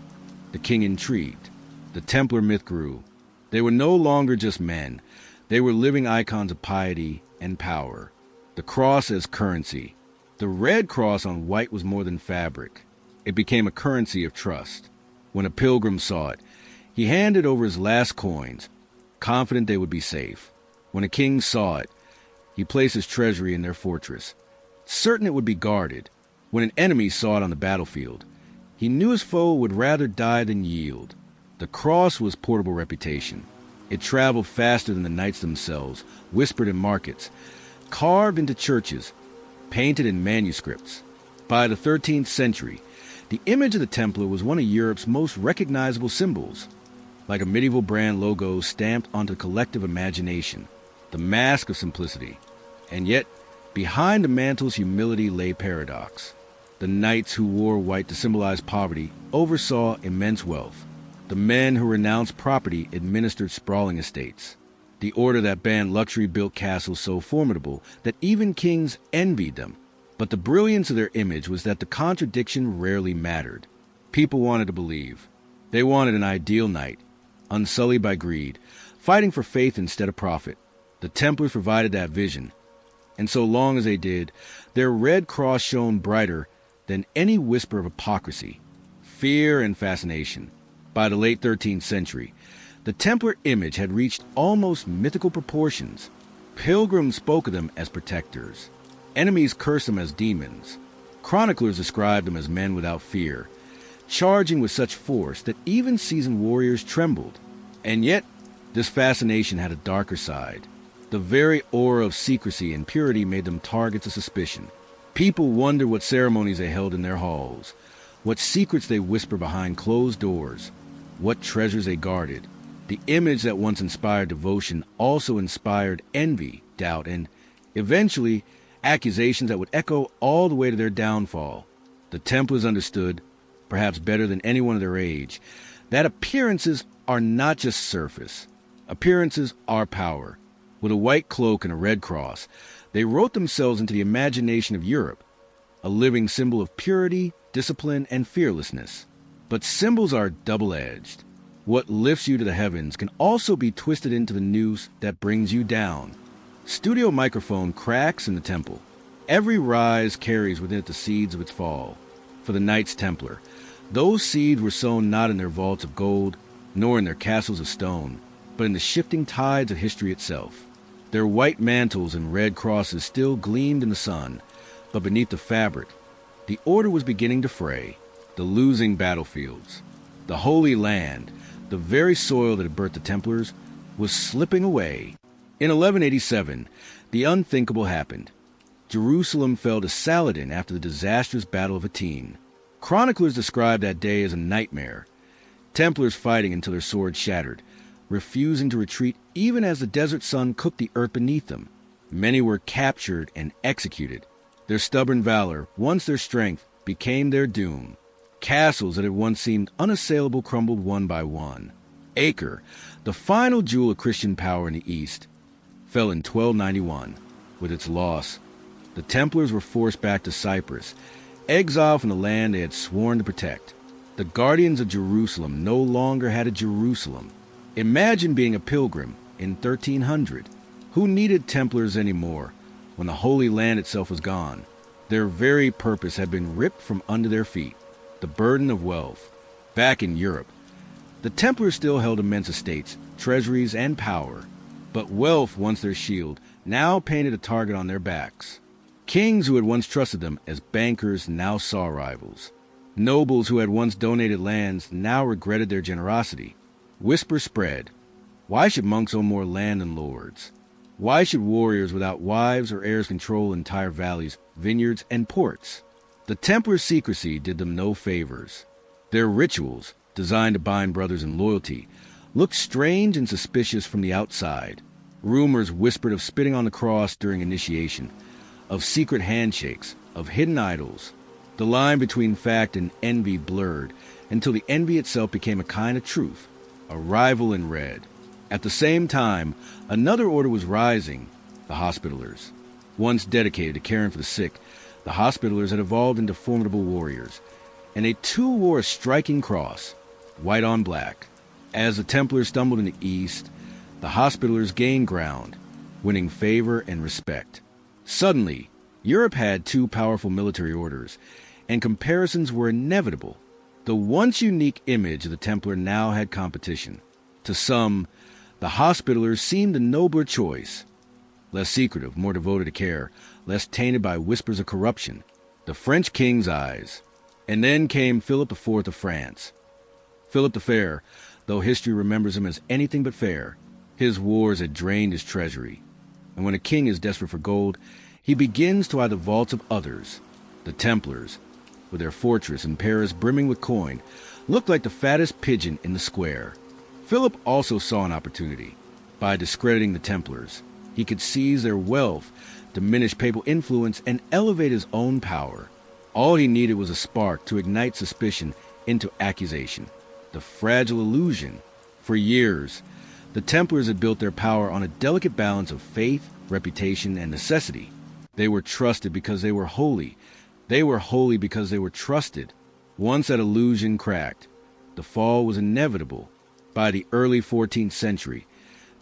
the king intrigued. The Templar myth grew. They were no longer just men. They were living icons of piety and power. The cross as currency. The red cross on white was more than fabric. It became a currency of trust. When a pilgrim saw it, he handed over his last coins, confident they would be safe. When a king saw it, he placed his treasury in their fortress, certain it would be guarded. When an enemy saw it on the battlefield, he knew his foe would rather die than yield. The cross was portable reputation. It traveled faster than the knights themselves, whispered in markets, carved into churches, painted in manuscripts. By the 13th century, the image of the Templar was one of Europe's most recognizable symbols, like a medieval brand logo stamped onto collective imagination, the mask of simplicity. And yet, behind the mantle's humility lay paradox. The knights who wore white to symbolize poverty oversaw immense wealth. The men who renounced property administered sprawling estates. The order that banned luxury built castles so formidable that even kings envied them. But the brilliance of their image was that the contradiction rarely mattered. People wanted to believe. They wanted an ideal knight, unsullied by greed, fighting for faith instead of profit. The Templars provided that vision. And so long as they did, their red cross shone brighter than any whisper of hypocrisy, fear, and fascination. By the late 13th century, the Templar image had reached almost mythical proportions. Pilgrims spoke of them as protectors. Enemies cursed them as demons. Chroniclers described them as men without fear, charging with such force that even seasoned warriors trembled. And yet, this fascination had a darker side. The very aura of secrecy and purity made them targets of suspicion. People wondered what ceremonies they held in their halls, what secrets they whispered behind closed doors, what treasures they guarded. The image that once inspired devotion also inspired envy, doubt, and, eventually, accusations that would echo all the way to their downfall. The Templars understood, perhaps better than anyone of their age, that appearances are not just surface. Appearances are power. With a white cloak and a red cross, they wrote themselves into the imagination of Europe, a living symbol of purity, discipline, and fearlessness. But symbols are double-edged. What lifts you to the heavens can also be twisted into the noose that brings you down. Studio microphone cracks in the temple. Every rise carries within it the seeds of its fall. For the Knights Templar, those seeds were sown not in their vaults of gold, nor in their castles of stone, but in the shifting tides of history itself. Their white mantles and red crosses still gleamed in the sun, but beneath the fabric, the order was beginning to fray. The losing battlefields, the Holy Land, the very soil that had birthed the Templars, was slipping away. In 1187, the unthinkable happened. Jerusalem fell to Saladin after the disastrous Battle of Hattin. Chroniclers describe that day as a nightmare. Templars fighting until their swords shattered, refusing to retreat even as the desert sun cooked the earth beneath them. Many were captured and executed. Their stubborn valor, once their strength, became their doom. Castles that had once seemed unassailable crumbled one by one. Acre, the final jewel of Christian power in the East, fell in 1291. With its loss, the Templars were forced back to Cyprus, exiled from the land they had sworn to protect. The guardians of Jerusalem no longer had a Jerusalem. Imagine being a pilgrim in 1300. Who needed Templars anymore when the Holy Land itself was gone? Their very purpose had been ripped from under their feet. The burden of wealth. Back in Europe, the Templars still held immense estates, treasuries, and power. But wealth, once their shield, now painted a target on their backs. Kings who had once trusted them as bankers now saw rivals. Nobles who had once donated lands now regretted their generosity. Whispers spread. Why should monks own more land than lords? Why should warriors without wives or heirs control entire valleys, vineyards, and ports? The Templar secrecy did them no favors. Their rituals, designed to bind brothers in loyalty, looked strange and suspicious from the outside. Rumors whispered of spitting on the cross during initiation, of secret handshakes, of hidden idols. The line between fact and envy blurred until the envy itself became a kind of truth, a rival in red. At the same time, another order was rising, the Hospitallers. Once dedicated to caring for the sick, the Hospitallers had evolved into formidable warriors. and they too wore a striking cross, white on black. As the Templars stumbled in the east, the Hospitallers gained ground, winning favor and respect. Suddenly, Europe had two powerful military orders, and comparisons were inevitable. The once unique image of the Templar now had competition. To some, the Hospitallers seemed the nobler choice, less secretive, more devoted to care, less tainted by whispers of corruption. The French king's eyes. And then came Philip IV of France. Philip the Fair, though history remembers him as anything but fair, his wars had drained his treasury. And when a king is desperate for gold, he begins to eye the vaults of others. The Templars, with their fortress in Paris brimming with coin, looked like the fattest pigeon in the square. Philip also saw an opportunity. By discrediting the Templars, he could seize their wealth, diminish papal influence, and elevate his own power. All he needed was a spark to ignite suspicion into accusation. The fragile illusion. For years, the Templars had built their power on a delicate balance of faith, reputation, and necessity. They were trusted because they were holy. They were holy because they were trusted. Once that illusion cracked, the fall was inevitable. By the early 14th century,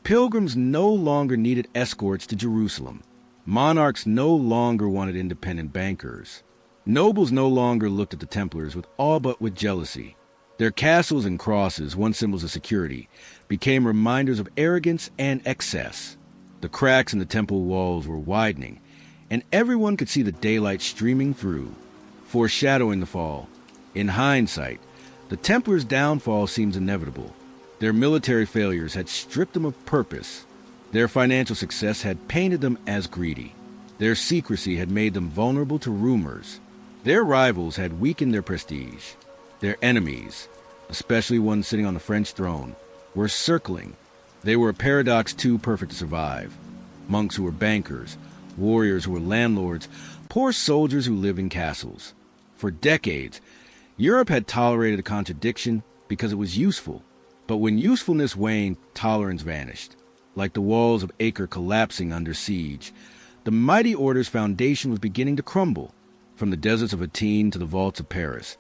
pilgrims no longer needed escorts to Jerusalem. Monarchs no longer wanted independent bankers. Nobles no longer looked at the Templars with all but with jealousy. Their castles and crosses, once symbols of security, became reminders of arrogance and excess. The cracks in the temple walls were widening, and everyone could see the daylight streaming through, foreshadowing the fall. In hindsight, the Templars' downfall seems inevitable. Their military failures had stripped them of purpose. Their financial success had painted them as greedy. Their secrecy had made them vulnerable to rumors. Their rivals had weakened their prestige. Their enemies, especially ones sitting on the French throne, were circling. They were a paradox too perfect to survive. Monks who were bankers, warriors who were landlords, poor soldiers who lived in castles. For decades, Europe had tolerated a contradiction because it was useful. But when usefulness waned, tolerance vanished. Like the walls of Acre collapsing under siege, the mighty order's foundation was beginning to crumble. From the deserts of Athene to the vaults of Paris,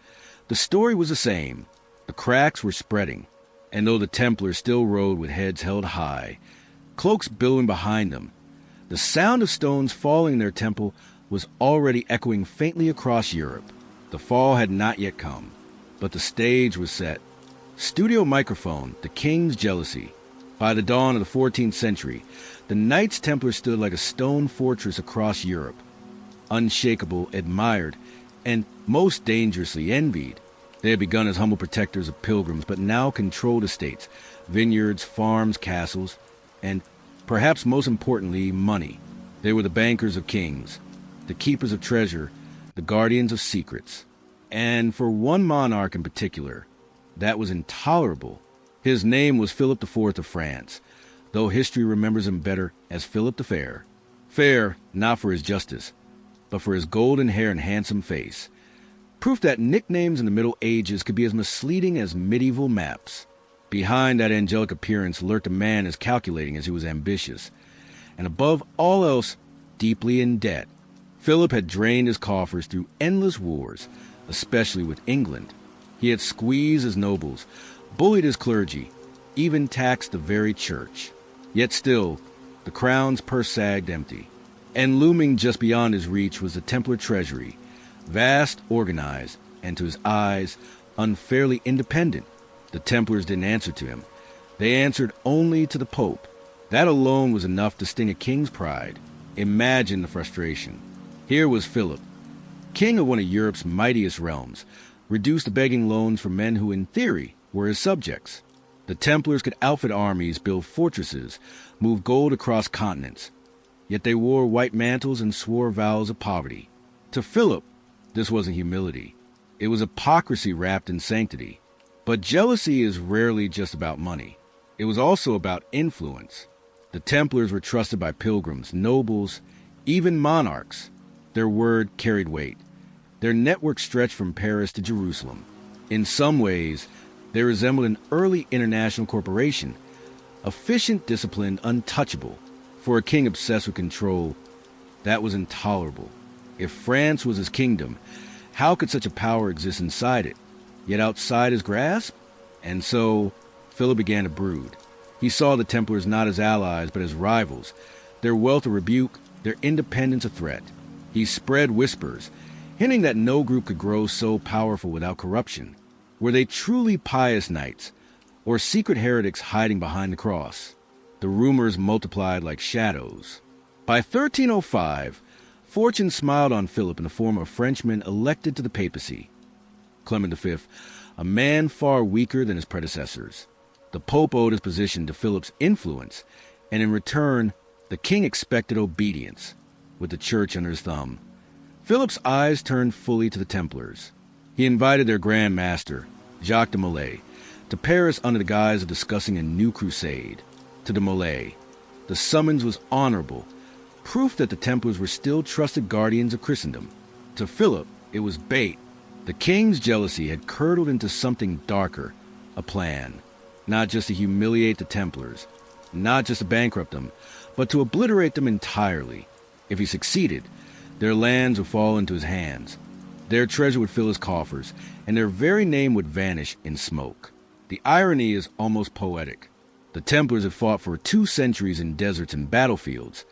the story was the same. The cracks were spreading, and though the Templars still rode with heads held high, cloaks billowing behind them, the sound of stones falling in their temple was already echoing faintly across Europe. The fall had not yet come, but the stage was set. Studio microphone, the king's jealousy. By the dawn of the 14th century, the Knights Templar stood like a stone fortress across Europe, unshakable, admired, and most dangerously envied. They had begun as humble protectors of pilgrims, but now controlled estates, vineyards, farms, castles, and, perhaps most importantly, money. They were the bankers of kings, the keepers of treasure, the guardians of secrets. And for one monarch in particular, that was intolerable. His name was Philip IV of France, though history remembers him better as Philip the Fair. Fair, not for his justice, but for his golden hair and handsome face. Proof that nicknames in the Middle Ages could be as misleading as medieval maps. Behind that angelic appearance lurked a man as calculating as he was ambitious, and above all else, deeply in debt. Philip had drained his coffers through endless wars, especially with England. He had squeezed his nobles, bullied his clergy, even taxed the very church. Yet still, the crown's purse sagged empty. And looming just beyond his reach was the Templar treasury, vast, organized, and to his eyes, unfairly independent. The Templars didn't answer to him. They answered only to the Pope. That alone was enough to sting a king's pride. Imagine the frustration. Here was Philip, king of one of Europe's mightiest realms, reduced to begging loans from men who, in theory, were his subjects. The Templars could outfit armies, build fortresses, move gold across continents. Yet they wore white mantles and swore vows of poverty. To Philip, this wasn't humility. It was hypocrisy wrapped in sanctity. But jealousy is rarely just about money. It was also about influence. The Templars were trusted by pilgrims, nobles, even monarchs. Their word carried weight. Their network stretched from Paris to Jerusalem. In some ways, they resembled an early international corporation, efficient, disciplined, untouchable. For a king obsessed with control, that was intolerable. If France was his kingdom, How could such a power exist inside it, yet outside his grasp? And so, Philip began to brood. He saw the Templars not as allies, but as rivals, their wealth a rebuke, their independence a threat. He spread whispers, hinting that no group could grow so powerful without corruption. Were they truly pious knights, or secret heretics hiding behind the cross? The rumors multiplied like shadows. By 1305, fortune smiled on Philip in the form of a Frenchman elected to the papacy. Clement V, a man far weaker than his predecessors. The Pope owed his position to Philip's influence, and in return, the king expected obedience, with the church under his thumb. Philip's eyes turned fully to the Templars. He invited their Grand Master, Jacques de Molay, to Paris under the guise of discussing a new crusade. To de Molay, the summons was honorable, proof that the Templars were still trusted guardians of Christendom. To Philip, it was bait. The king's jealousy had curdled into something darker, a plan, not just to humiliate the Templars, not just to bankrupt them, but to obliterate them entirely. If he succeeded, their lands would fall into his hands. Their treasure would fill his coffers, and their very name would vanish in smoke. The irony is almost poetic. The Templars had fought for 2 centuries in deserts and battlefields,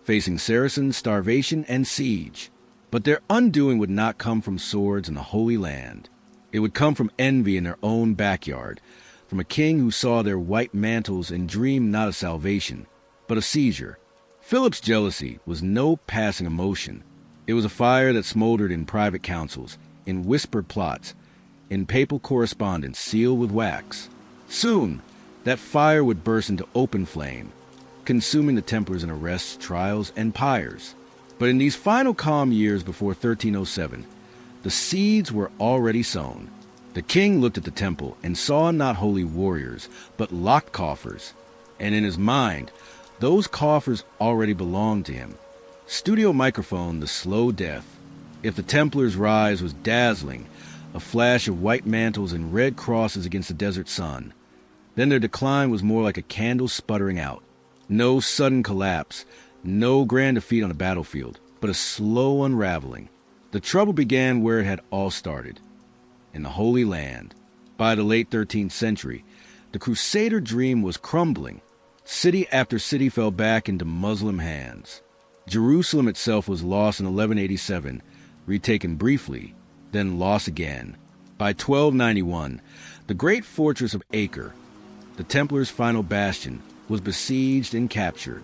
facing Saracens, starvation, and siege. But their undoing would not come from swords in the Holy Land. It would come from envy in their own backyard, from a king who saw their white mantles and dreamed not of salvation, but of seizure. Philip's jealousy was no passing emotion. It was a fire that smoldered in private councils, in whispered plots, in papal correspondence sealed with wax. Soon, that fire would burst into open flame, consuming the Templars in arrests, trials, and pyres. But in these final calm years before 1307, the seeds were already sown. The king looked at the temple and saw not holy warriors, but locked coffers. And in his mind, those coffers already belonged to him. Studio microphone, the slow death. If the Templars' rise was dazzling, a flash of white mantles and red crosses against the desert sun, then their decline was more like a candle sputtering out. No sudden collapse, no grand defeat on the battlefield, but a slow unraveling. The trouble began where it had all started, in the Holy Land. By the late 13th century, the Crusader dream was crumbling. City after city fell back into Muslim hands. Jerusalem itself was lost in 1187, retaken briefly, then lost again. By 1291, the great fortress of Acre, the Templars' final bastion, was besieged and captured.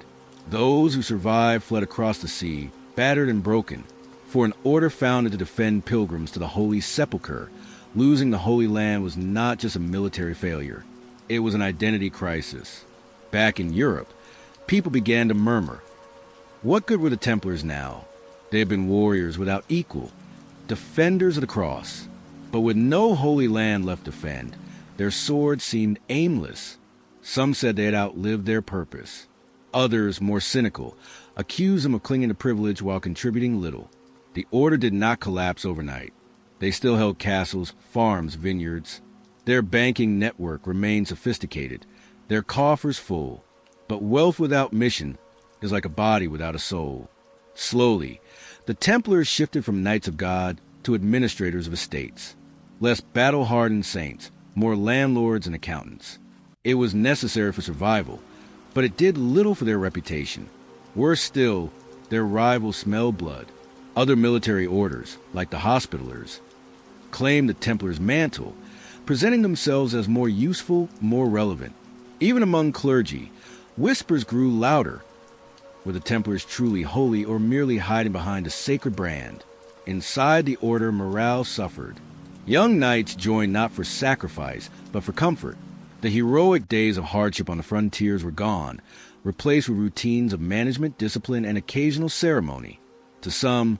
Those who survived fled across the sea, battered and broken, for an order founded to defend pilgrims to the Holy Sepulchre. Losing the Holy Land was not just a military failure. It was an identity crisis. Back in Europe, people began to murmur. What good were the Templars now? They had been warriors without equal, defenders of the cross. But with no Holy Land left to defend, their swords seemed aimless. Some said they had outlived their purpose. Others, more cynical, accused them of clinging to privilege while contributing little. The order did not collapse overnight. They still held castles, farms, vineyards. Their banking network remained sophisticated, their coffers full. But wealth without mission is like a body without a soul. Slowly, the Templars shifted from knights of God to administrators of estates. Less battle-hardened saints, more landlords and accountants. It was necessary for survival, but it did little for their reputation. Worse still, their rivals smelled blood. Other military orders, like the Hospitallers, claimed the Templars' mantle, presenting themselves as more useful, more relevant. Even among clergy, whispers grew louder. Were the Templars truly holy or merely hiding behind a sacred brand? Inside the order, morale suffered. Young knights joined not for sacrifice, but for comfort. The heroic days of hardship on the frontiers were gone, replaced with routines of management, discipline, and occasional ceremony. To some,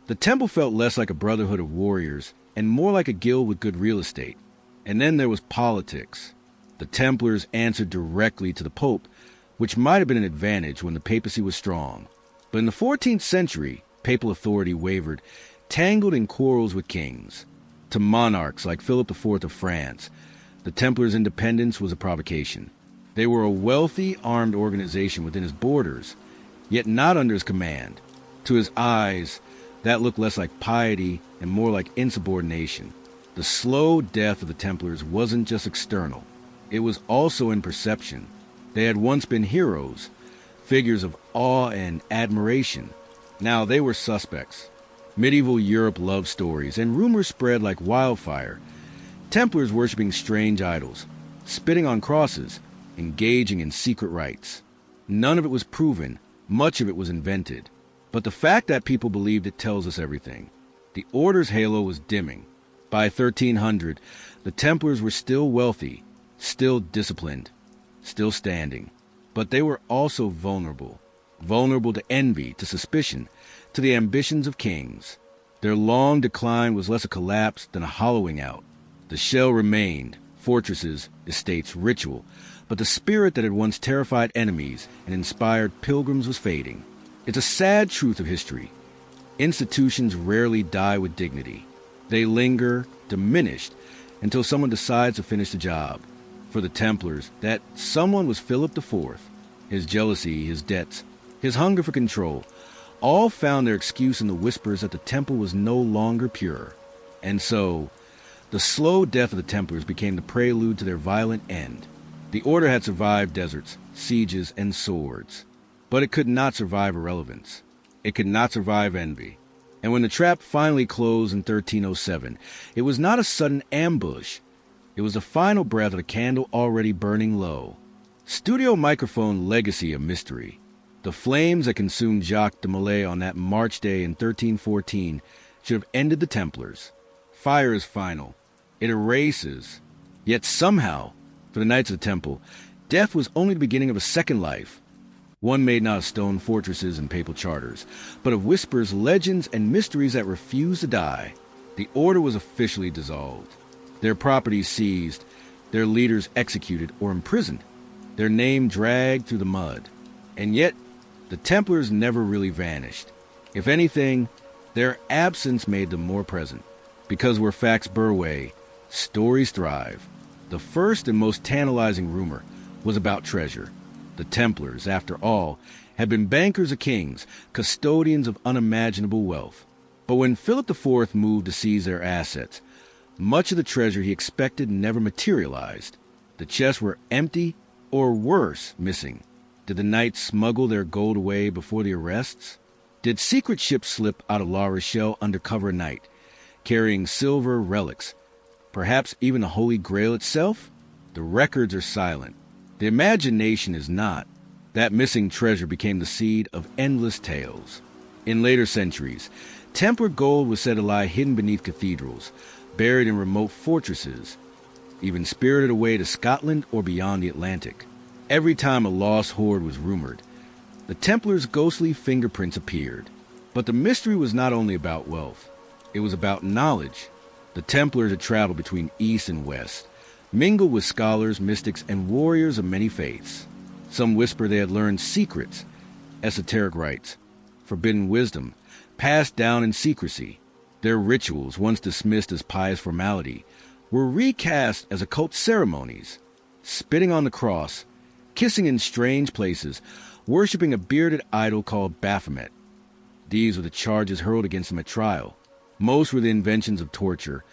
the temple felt less like a brotherhood of warriors and more like a guild with good real estate. And then there was politics. The Templars answered directly to the Pope, which might have been an advantage when the papacy was strong. But in the 14th century, papal authority wavered, tangled in quarrels with kings. To monarchs like Philip IV of France, the Templars' independence was a provocation. They were a wealthy, armed organization within his borders, yet not under his command. To his eyes, That looked less like piety and more like insubordination. The slow death of the Templars wasn't just external. It was also in perception. They had once been heroes, figures of awe and admiration. Now they were suspects. Medieval Europe love stories, and rumors spread like wildfire. Templars worshipping strange idols, spitting on crosses, engaging in secret rites. None of it was proven, much of it was invented. But the fact that people believed it tells us everything. The Order's halo was dimming. By 1300, the Templars were still wealthy, still disciplined, still standing. But they were also vulnerable. Vulnerable to envy, to suspicion, to the ambitions of kings. Their long decline was less a collapse than a hollowing out. The shell remained, fortresses, estates, ritual, but the spirit that had once terrified enemies and inspired pilgrims was fading. It's a sad truth of history. Institutions rarely die with dignity. They linger, diminished, until someone decides to finish the job. For the Templars, that someone was Philip IV. His jealousy, his debts, his hunger for control, all found their excuse in the whispers that the temple was no longer pure. And so, the slow death of the Templars became the prelude to their violent end. The Order had survived deserts, sieges, and swords. But it could not survive irrelevance. It could not survive envy. And when the trap finally closed in 1307, it was not a sudden ambush. It was the final breath of a candle already burning low. Studio microphone legacy of mystery. The flames that consumed Jacques de Molay on that March day in 1314 should have ended the Templars. Fire is final. It erases. Yet somehow, for the Knights of the Temple, death was only the beginning of a second life. One made not of stone fortresses and papal charters, but of whispers, legends, and mysteries that refused to die. The Order was officially dissolved. Their properties seized, their leaders executed or imprisoned, their name dragged through the mud. And yet, the Templars never really vanished. If anything, their absence made them more present. Because where facts burr away, stories thrive. The first and most tantalizing rumor was about treasure. The Templars, after all, had been bankers of kings, custodians of unimaginable wealth. But when Philip IV moved to seize their assets, much of the treasure he expected never materialized. The chests were empty, or worse, missing. Did the knights smuggle their gold away before the arrests? Did secret ships slip out of La Rochelle under cover of night, carrying silver relics, perhaps even the Holy Grail itself? The records are silent. The imagination is not. That missing treasure became the seed of endless tales. In later centuries, Templar gold was said to lie hidden beneath cathedrals, buried in remote fortresses, even spirited away to Scotland or beyond the Atlantic. Every time a lost hoard was rumored, the Templars' ghostly fingerprints appeared. But the mystery was not only about wealth. It was about knowledge. The Templars had traveled between East and West, mingled with scholars, mystics, and warriors of many faiths. Some whisper they had learned secrets, esoteric rites, forbidden wisdom, passed down in secrecy. Their rituals, once dismissed as pious formality, were recast as occult ceremonies. Spitting on the cross, kissing in strange places, worshipping a bearded idol called Baphomet. These were the charges hurled against them at trial. Most were the inventions of torture,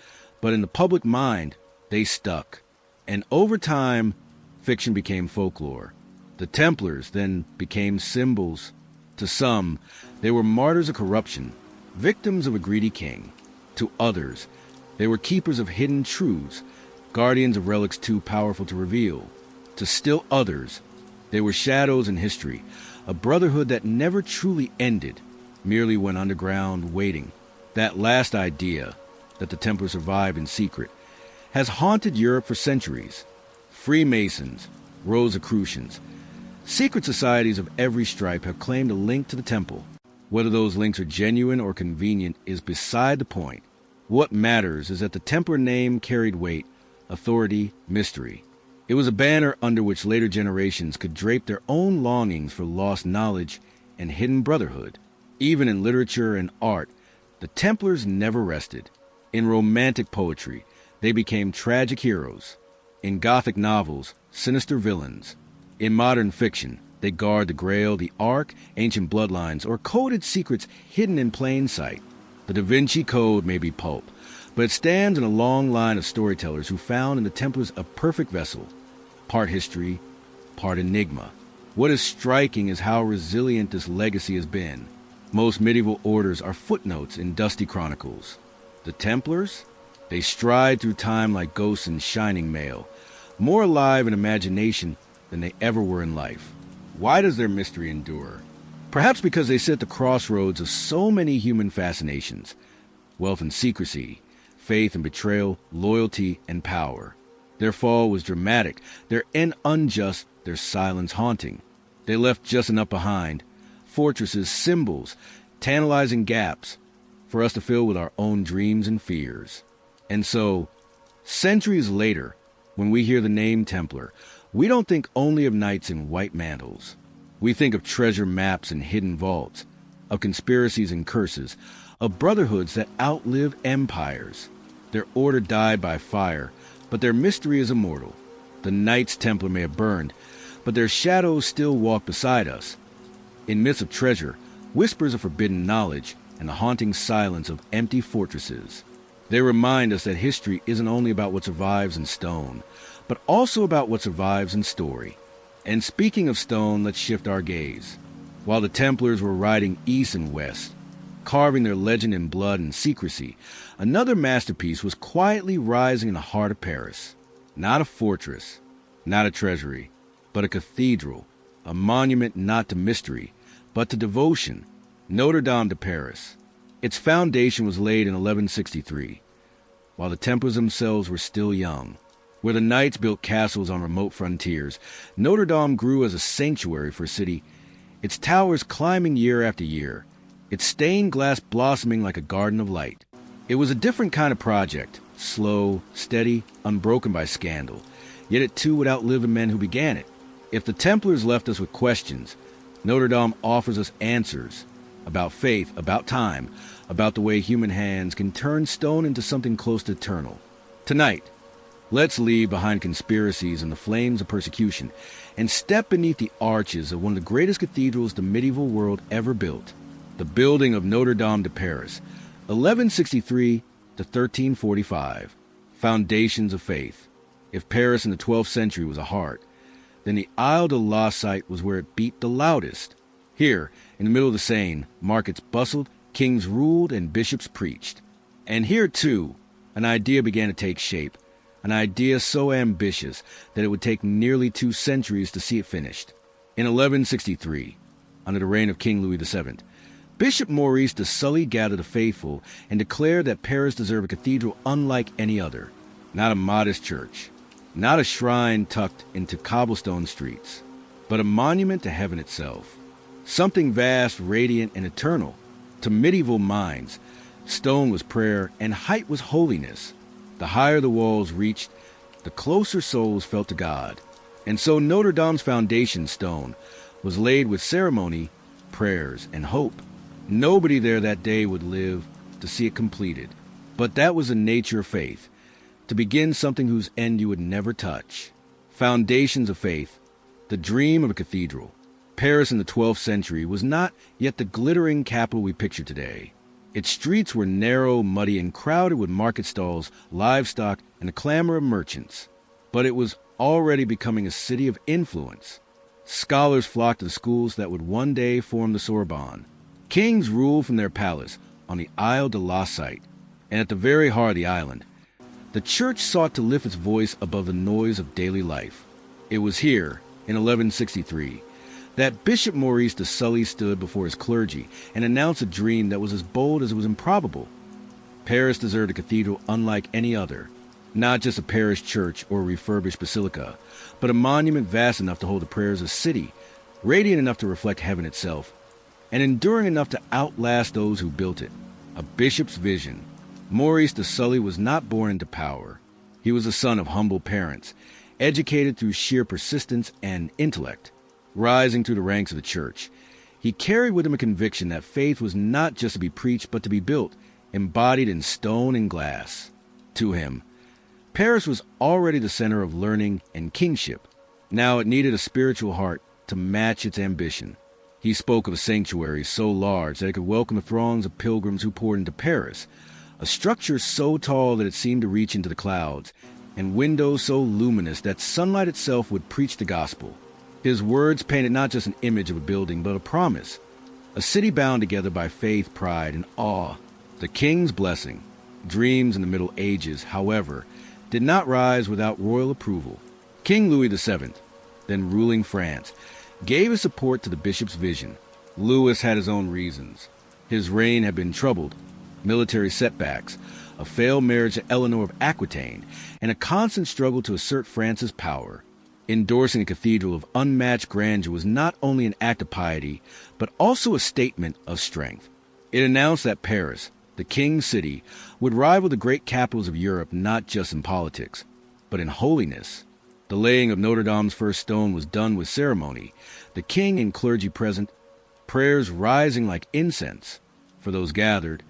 but in the public mind, they stuck. And over time, fiction became folklore. The Templars then became symbols. To some, they were martyrs of corruption, victims of a greedy king. To others, they were keepers of hidden truths, guardians of relics too powerful to reveal. To still others, they were shadows in history, a brotherhood that never truly ended, merely went underground waiting. That last idea, that the Templars survived in secret, has haunted Europe for centuries. Freemasons, Rosicrucians, secret societies of every stripe have claimed a link to the temple. Whether those links are genuine or convenient is beside the point. What matters is that the Templar name carried weight, authority, mystery. It was a banner under which later generations could drape their own longings for lost knowledge and hidden brotherhood. Even in literature and art, the Templars never rested. In romantic poetry, they became tragic heroes. In Gothic novels, sinister villains. In modern fiction, they guard the Grail, the Ark, ancient bloodlines, or coded secrets hidden in plain sight. The Da Vinci Code may be pulp, but it stands in a long line of storytellers who found in the Templars a perfect vessel, part history, part enigma. What is striking is how resilient this legacy has been. Most medieval orders are footnotes in dusty chronicles. The Templars? They stride through time like ghosts in shining mail, more alive in imagination than they ever were in life. Why does their mystery endure? Perhaps because they sit at the crossroads of so many human fascinations: wealth and secrecy, faith and betrayal, loyalty and power. Their fall was dramatic, their end unjust, their silence haunting. They left just enough behind: fortresses, symbols, tantalizing gaps, for us to fill with our own dreams and fears. And so, centuries later, when we hear the name Templar, we don't think only of knights in white mantles. We think of treasure maps and hidden vaults, of conspiracies and curses, of brotherhoods that outlive empires. Their order died by fire, but their mystery is immortal. The Knights Templar may have burned, but their shadows still walk beside us. In myths of treasure, whispers of forbidden knowledge, and the haunting silence of empty fortresses. They remind us that history isn't only about what survives in stone, but also about what survives in story. And speaking of stone, let's shift our gaze. While the Templars were riding east and west, carving their legend in blood and secrecy, another masterpiece was quietly rising in the heart of Paris. Not a fortress, not a treasury, but a cathedral, a monument not to mystery, but to devotion. Notre-Dame de Paris. Its foundation was laid in 1163, while the Templars themselves were still young. Where the knights built castles on remote frontiers, Notre-Dame grew as a sanctuary for a city, its towers climbing year after year, its stained glass blossoming like a garden of light. It was a different kind of project, slow, steady, unbroken by scandal, yet it too would outlive the men who began it. If the Templars left us with questions, Notre-Dame offers us answers about faith, about time, about the way human hands can turn stone into something close to eternal. Tonight, let's leave behind conspiracies and the flames of persecution and step beneath the arches of one of the greatest cathedrals the medieval world ever built, the building of Notre-Dame de Paris, 1163 to 1345. Foundations of faith. If Paris in the 12th century was a heart, then the Isle de la Cite was where it beat the loudest. Here, in the middle of the Seine, markets bustled, kings ruled, and bishops preached. And here, too, an idea began to take shape, an idea so ambitious that it would take nearly 2 centuries to see it finished. In 1163, under the reign of King Louis VII, Bishop Maurice de Sully gathered the faithful and declared that Paris deserved a cathedral unlike any other, not a modest church, not a shrine tucked into cobblestone streets, but a monument to heaven itself. Something vast, radiant, and eternal. To medieval minds, stone was prayer and height was holiness. The higher the walls reached, the closer souls felt to God. And so Notre Dame's foundation stone was laid with ceremony, prayers, and hope. Nobody there that day would live to see it completed. But that was the nature of faith, to begin something whose end you would never touch. Foundations of faith, the dream of a cathedral. Paris in the 12th century was not yet the glittering capital we picture today. Its streets were narrow, muddy, and crowded with market stalls, livestock, and the clamor of merchants. But it was already becoming a city of influence. Scholars flocked to the schools that would one day form the Sorbonne. Kings ruled from their palace on the Isle de la Cite, and at the very heart of the island, the church sought to lift its voice above the noise of daily life. It was here, in 1163, that Bishop Maurice de Sully stood before his clergy and announced a dream that was as bold as it was improbable. Paris deserved a cathedral unlike any other, not just a parish church or a refurbished basilica, but a monument vast enough to hold the prayers of a city, radiant enough to reflect heaven itself, and enduring enough to outlast those who built it. A bishop's vision. Maurice de Sully was not born into power. He was the son of humble parents, educated through sheer persistence and intellect. Rising through the ranks of the church, he carried with him a conviction that faith was not just to be preached but to be built, embodied in stone and glass. To him, Paris was already the center of learning and kingship. Now it needed a spiritual heart to match its ambition. He spoke of a sanctuary so large that it could welcome the throngs of pilgrims who poured into Paris, a structure so tall that it seemed to reach into the clouds, and windows so luminous that sunlight itself would preach the gospel. His words painted not just an image of a building, but a promise, a city bound together by faith, pride, and awe. The king's blessing, dreams in the Middle Ages, however, did not rise without royal approval. King Louis VII, then ruling France, gave his support to the bishop's vision. Louis had his own reasons. His reign had been troubled, military setbacks, a failed marriage to Eleanor of Aquitaine, and a constant struggle to assert France's power. Endorsing a cathedral of unmatched grandeur was not only an act of piety, but also a statement of strength. It announced that Paris, the king's city, would rival the great capitals of Europe not just in politics, but in holiness. The laying of Notre-Dame's first stone was done with ceremony, the king and clergy present, prayers rising like incense. For those gathered,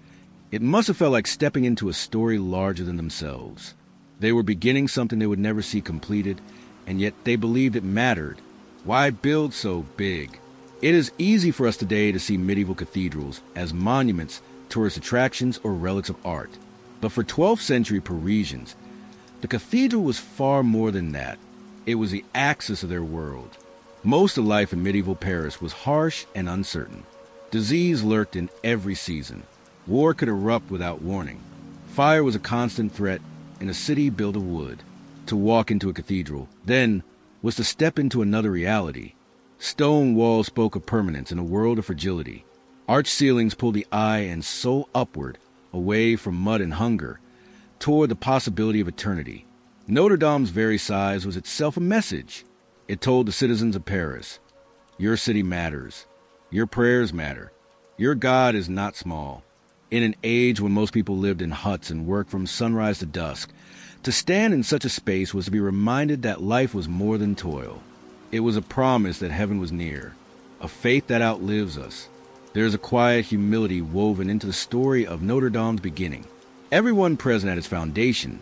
it must have felt like stepping into a story larger than themselves. They were beginning something they would never see completed, and yet they believed it mattered. Why build so big? It is easy for us today to see medieval cathedrals as monuments, tourist attractions, or relics of art. But for 12th century Parisians, the cathedral was far more than that. It was the axis of their world. Most of life in medieval Paris was harsh and uncertain. Disease lurked in every season. War could erupt without warning. Fire was a constant threat in a city built of wood. To walk into a cathedral, then, was to step into another reality. Stone walls spoke of permanence in a world of fragility. Arched ceilings pulled the eye and soul upward, away from mud and hunger, toward the possibility of eternity. Notre-Dame's very size was itself a message. It told the citizens of Paris, your city matters. Your prayers matter. Your God is not small. In an age when most people lived in huts and worked from sunrise to dusk, to stand in such a space was to be reminded that life was more than toil. It was a promise that heaven was near, a faith that outlives us. There is a quiet humility woven into the story of Notre-Dame's beginning. Everyone present at its foundation,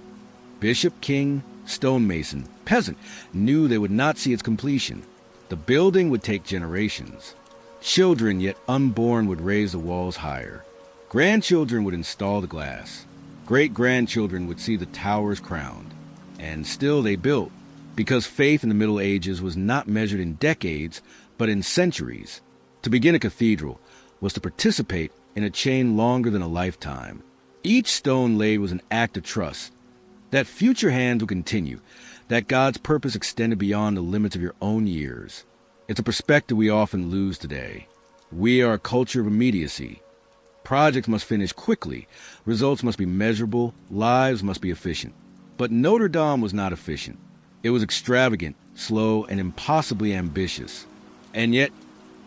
bishop, king, stonemason, peasant, knew they would not see its completion. The building would take generations. Children yet unborn would raise the walls higher. Grandchildren would install the glass. Great-grandchildren would see the towers crowned. And still they built, because faith in the Middle Ages was not measured in decades, but in centuries. To begin a cathedral was to participate in a chain longer than a lifetime. Each stone laid was an act of trust, that future hands would continue, that God's purpose extended beyond the limits of your own years. It's a perspective we often lose today. We are a culture of immediacy. Projects must finish quickly, results must be measurable, lives must be efficient. But Notre Dame was not efficient. It was extravagant, slow, and impossibly ambitious. And yet,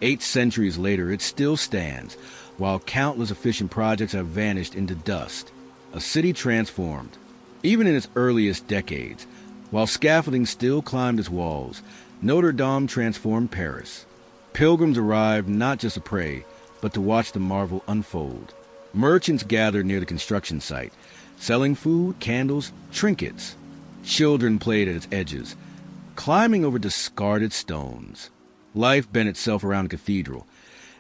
8 centuries later, it still stands, while countless efficient projects have vanished into dust. A city transformed. Even in its earliest decades, while scaffolding still climbed its walls, Notre Dame transformed Paris. Pilgrims arrived not just to pray, but to watch the marvel unfold. Merchants gathered near the construction site, selling food, candles, trinkets. Children played at its edges, climbing over discarded stones. Life bent itself around the cathedral,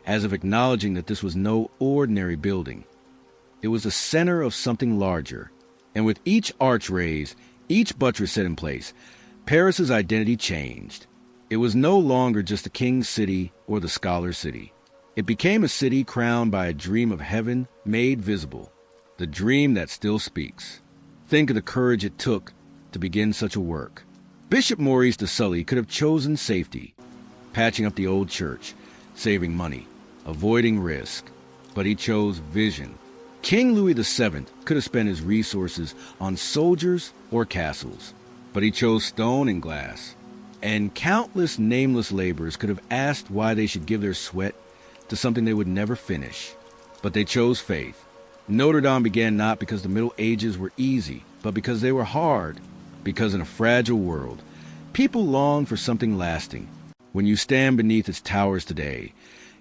as if acknowledging that this was no ordinary building. It was the center of something larger, and with each arch raised, each buttress set in place, Paris's identity changed. It was no longer just the king's city or the scholar's city. It became a city crowned by a dream of heaven made visible, the dream that still speaks. Think of the courage it took to begin such a work. Bishop Maurice de Sully could have chosen safety, patching up the old church, saving money, avoiding risk, but he chose vision. King Louis VII could have spent his resources on soldiers or castles, but he chose stone and glass. And countless nameless laborers could have asked why they should give their sweat to something they would never finish. But they chose faith. Notre Dame began not because the Middle Ages were easy, but because they were hard. Because in a fragile world, people long for something lasting. When you stand beneath its towers today,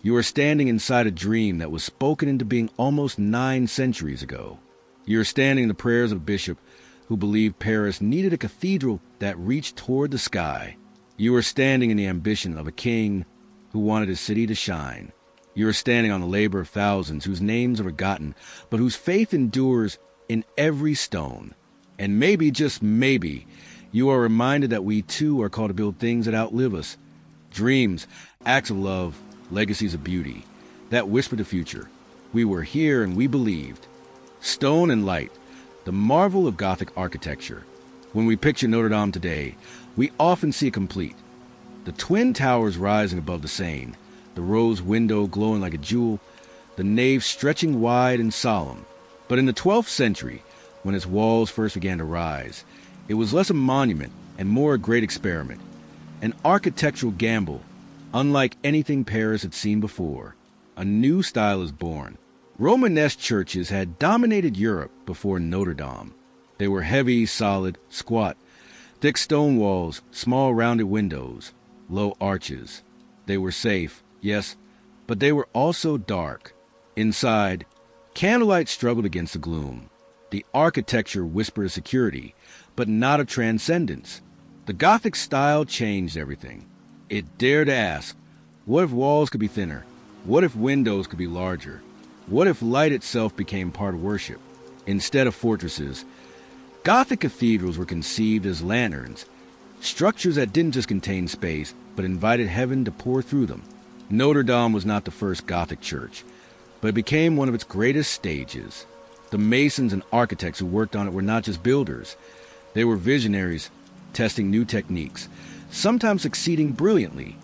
you are standing inside a dream that was spoken into being almost 9 centuries ago. You are standing in the prayers of a bishop who believed Paris needed a cathedral that reached toward the sky. You are standing in the ambition of a king who wanted his city to shine. You are standing on the labor of thousands whose names are forgotten, but whose faith endures in every stone. And maybe, just maybe, you are reminded that we too are called to build things that outlive us. Dreams, acts of love, legacies of beauty, that whisper the future. We were here and we believed. Stone and light, the marvel of Gothic architecture. When we picture Notre-Dame today, we often see it complete. The twin towers rising above the Seine, the rose window glowing like a jewel, the nave stretching wide and solemn. But in the 12th century, when its walls first began to rise, it was less a monument and more a great experiment, an architectural gamble, unlike anything Paris had seen before. A new style is born. Romanesque churches had dominated Europe before Notre-Dame. They were heavy, solid, squat, thick stone walls, small rounded windows, low arches. They were safe, yes, but they were also dark. Inside, candlelight struggled against the gloom. The architecture whispered of security, but not of transcendence. The Gothic style changed everything. It dared to ask, what if walls could be thinner? What if windows could be larger? What if light itself became part of worship? Instead of fortresses, Gothic cathedrals were conceived as lanterns, structures that didn't just contain space, but invited heaven to pour through them. Notre-Dame was not the first Gothic church, but it became one of its greatest stages. The masons and architects who worked on it were not just builders. They were visionaries, testing new techniques, sometimes succeeding brilliantly,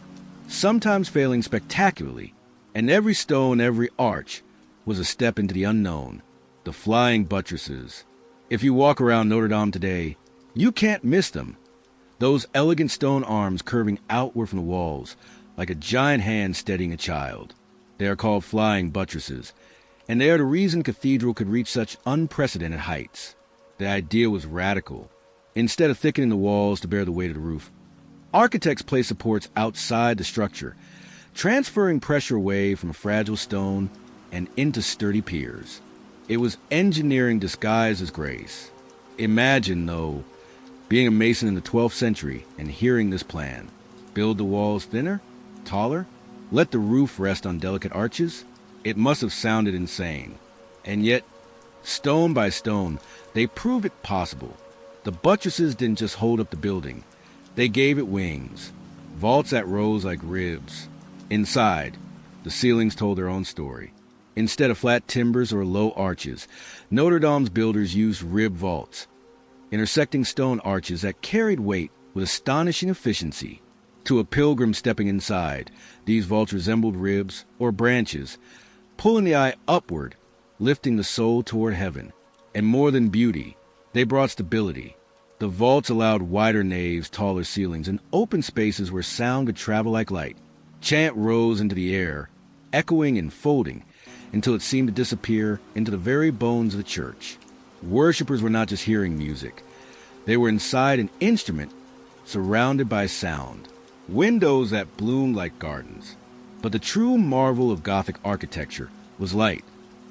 sometimes failing spectacularly, and every stone, every arch, was a step into the unknown, the flying buttresses. If you walk around Notre-Dame today, you can't miss them. Those elegant stone arms curving outward from the walls, like a giant hand steadying a child. They are called flying buttresses, and they are the reason cathedral could reach such unprecedented heights. The idea was radical. Instead of thickening the walls to bear the weight of the roof, architects placed supports outside the structure, transferring pressure away from fragile stone and into sturdy piers. It was engineering disguised as grace. Imagine, though, being a mason in the 12th century and hearing this plan. Build the walls thinner, taller, let the roof rest on delicate arches. It must have sounded insane. And yet, stone by stone, they proved it possible. The buttresses didn't just hold up the building. They gave it wings, vaults that rose like ribs. Inside, the ceilings told their own story. Instead of flat timbers or low arches, Notre-Dame's builders used rib vaults, intersecting stone arches that carried weight with astonishing efficiency. To a pilgrim stepping inside, these vaults resembled ribs or branches, pulling the eye upward, lifting the soul toward heaven. And more than beauty, they brought stability. The vaults allowed wider naves, taller ceilings, and open spaces where sound could travel like light. Chant rose into the air, echoing and folding, until it seemed to disappear into the very bones of the church. Worshippers were not just hearing music. They were inside an instrument, surrounded by sound. Windows that bloomed like gardens. But the true marvel of Gothic architecture was light.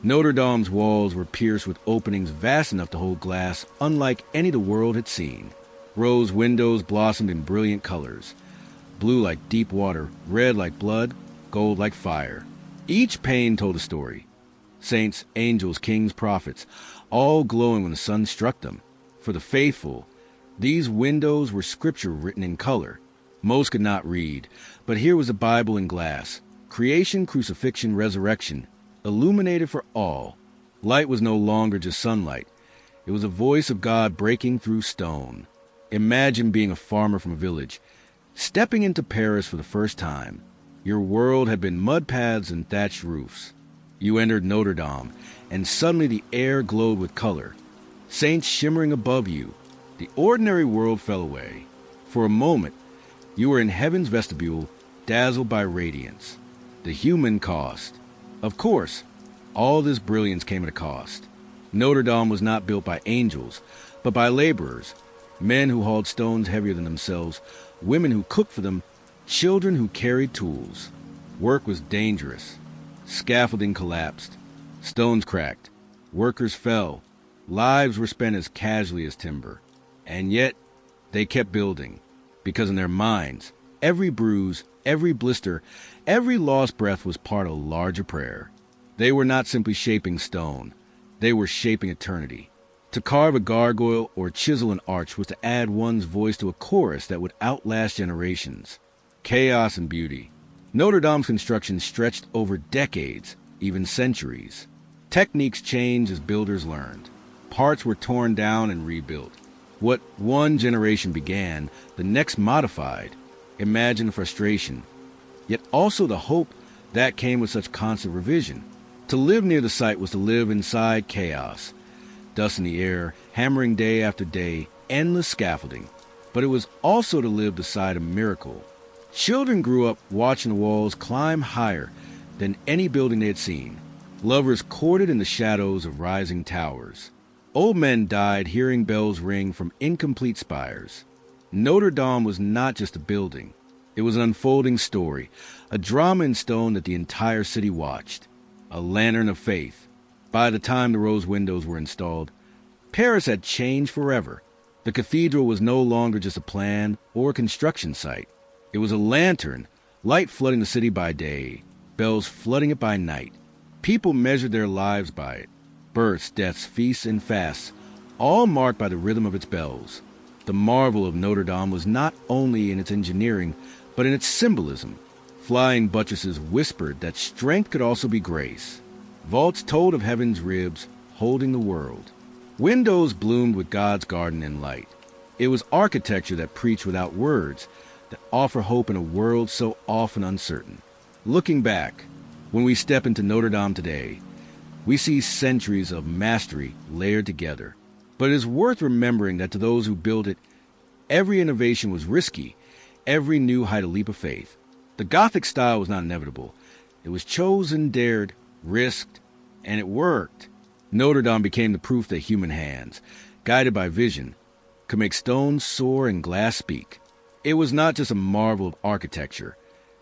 Notre-Dame's walls were pierced with openings vast enough to hold glass unlike any the world had seen. Rose windows blossomed in brilliant colors, blue like deep water, red like blood, gold like fire. Each pane told a story. Saints, angels, kings, prophets, all glowing when the sun struck them. For the faithful, these windows were scripture written in color. Most could not read, but here was the Bible in glass. Creation, crucifixion, resurrection, illuminated for all. Light was no longer just sunlight. It was the voice of God breaking through stone. Imagine being a farmer from a village, stepping into Paris for the first time. Your world had been mud paths and thatched roofs. You entered Notre-Dame, and suddenly the air glowed with color. Saints shimmering above you. The ordinary world fell away. For a moment, you were in heaven's vestibule, dazzled by radiance. The human cost. Of course, all this brilliance came at a cost. Notre-Dame was not built by angels, but by laborers, men who hauled stones heavier than themselves, women who cooked for them, children who carried tools. Work was dangerous. Scaffolding collapsed. Stones cracked. Workers fell. Lives were spent as casually as timber. And yet, they kept building, because in their minds, Every bruise, every blister, every lost breath was part of a larger prayer. They were not simply shaping stone. They were shaping eternity. To carve a gargoyle or chisel an arch was to add one's voice to a chorus that would outlast generations. Chaos and beauty. Notre-Dame's construction stretched over decades, even centuries. Techniques changed as builders learned. Parts were torn down and rebuilt. What one generation began, the next modified. Imagine the frustration, yet also the hope that came with such constant revision. To live near the site was to live inside chaos. Dust in the air, hammering day after day, endless scaffolding. But it was also to live beside a miracle. Children grew up watching the walls climb higher than any building they had seen. Lovers courted in the shadows of rising towers. Old men died hearing bells ring from incomplete spires. Notre-Dame was not just a building. It was an unfolding story, a drama in stone that the entire city watched. A lantern of faith. By the time the rose windows were installed, Paris had changed forever. The cathedral was no longer just a plan or a construction site. It was a lantern, light flooding the city by day, bells flooding it by night. People measured their lives by it. Births, deaths, feasts, and fasts, all marked by the rhythm of its bells. The marvel of Notre-Dame was not only in its engineering, but in its symbolism. Flying buttresses whispered that strength could also be grace. Vaults told of heaven's ribs holding the world. Windows bloomed with God's garden and light. It was architecture that preached without words, that offered hope in a world so often uncertain. Looking back, when we step into Notre-Dame today, we see centuries of mastery layered together. But it is worth remembering that to those who built it, every innovation was risky, every new height a leap of faith. The Gothic style was not inevitable. It was chosen, dared, risked, and it worked. Notre-Dame became the proof that human hands, guided by vision, could make stone soar and glass speak. It was not just a marvel of architecture.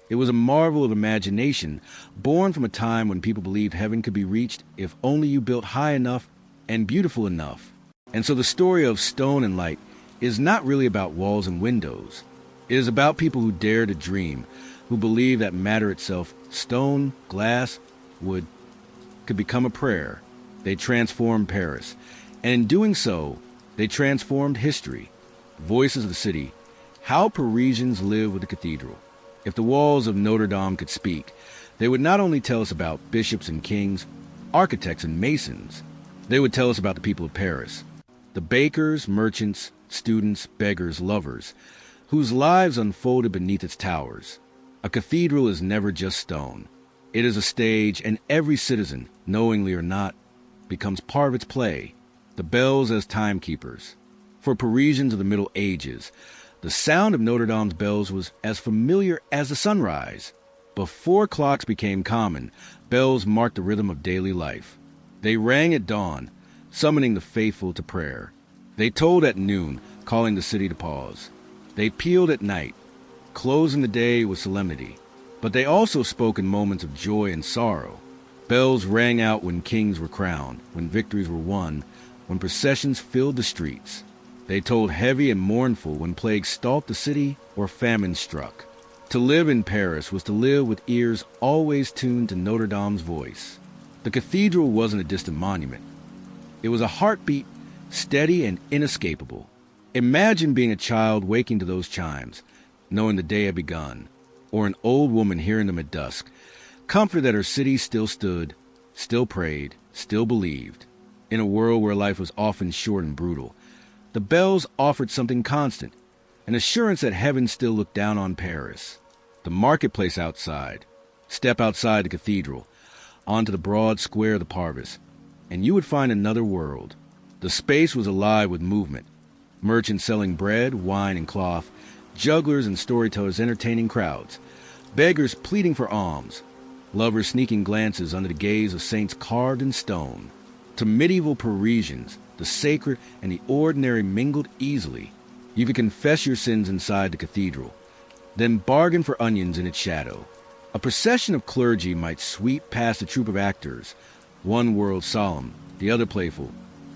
It was a marvel of imagination, born from a time when people believed heaven could be reached if only you built high enough and beautiful enough. And so the story of Stone and Light is not really about walls and windows. It is about people who dare to dream, who believe that matter itself, stone, glass, wood, could become a prayer. They transformed Paris, and in doing so, they transformed history. Voices of the city, how Parisians live with the cathedral. If the walls of Notre-Dame could speak, they would not only tell us about bishops and kings, architects and masons. They would tell us about the people of Paris, the bakers, merchants, students, beggars, lovers, whose lives unfolded beneath its towers. A cathedral is never just stone. It is a stage, and every citizen, knowingly or not, becomes part of its play. The bells as timekeepers. For Parisians of the Middle Ages, the sound of Notre-Dame's bells was as familiar as the sunrise. Before clocks became common, bells marked the rhythm of daily life. They rang at dawn, summoning the faithful to prayer. They tolled at noon, calling the city to pause. They pealed at night, closing the day with solemnity. But they also spoke in moments of joy and sorrow. Bells rang out when kings were crowned, when victories were won, when processions filled the streets. They told heavy and mournful when plague stalked the city or famine struck. To live in Paris was to live with ears always tuned to Notre-Dame's voice. The cathedral wasn't a distant monument. It was a heartbeat, steady and inescapable. Imagine being a child waking to those chimes, knowing the day had begun, or an old woman hearing them at dusk, comfort that her city still stood, still prayed, still believed. In a world where life was often short and brutal, the bells offered something constant, an assurance that heaven still looked down on Paris. The marketplace outside. Step outside the cathedral, onto the broad square of the Parvis, and you would find another world. The space was alive with movement. Merchants selling bread, wine, and cloth, jugglers and storytellers entertaining crowds, beggars pleading for alms, lovers sneaking glances under the gaze of saints carved in stone. To medieval Parisians, the sacred and the ordinary mingled easily. You could confess your sins inside the cathedral, then bargain for onions in its shadow. A procession of clergy might sweep past a troupe of actors, one world solemn, the other playful,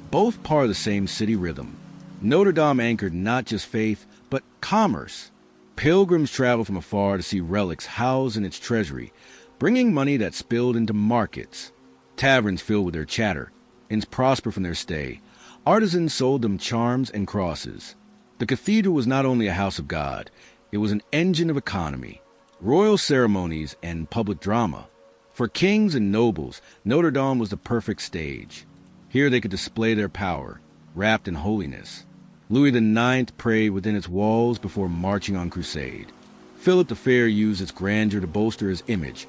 both part of the same city rhythm. Notre-Dame anchored not just faith, but commerce. Pilgrims traveled from afar to see relics housed in its treasury, bringing money that spilled into markets. Taverns filled with their chatter, inns prospered from their stay. Artisans sold them charms and crosses. The cathedral was not only a house of God, it was an engine of economy, royal ceremonies, and public drama. For kings and nobles, Notre-Dame was the perfect stage. Here they could display their power, wrapped in holiness. Louis IX prayed within its walls before marching on crusade. Philip the Fair used its grandeur to bolster his image,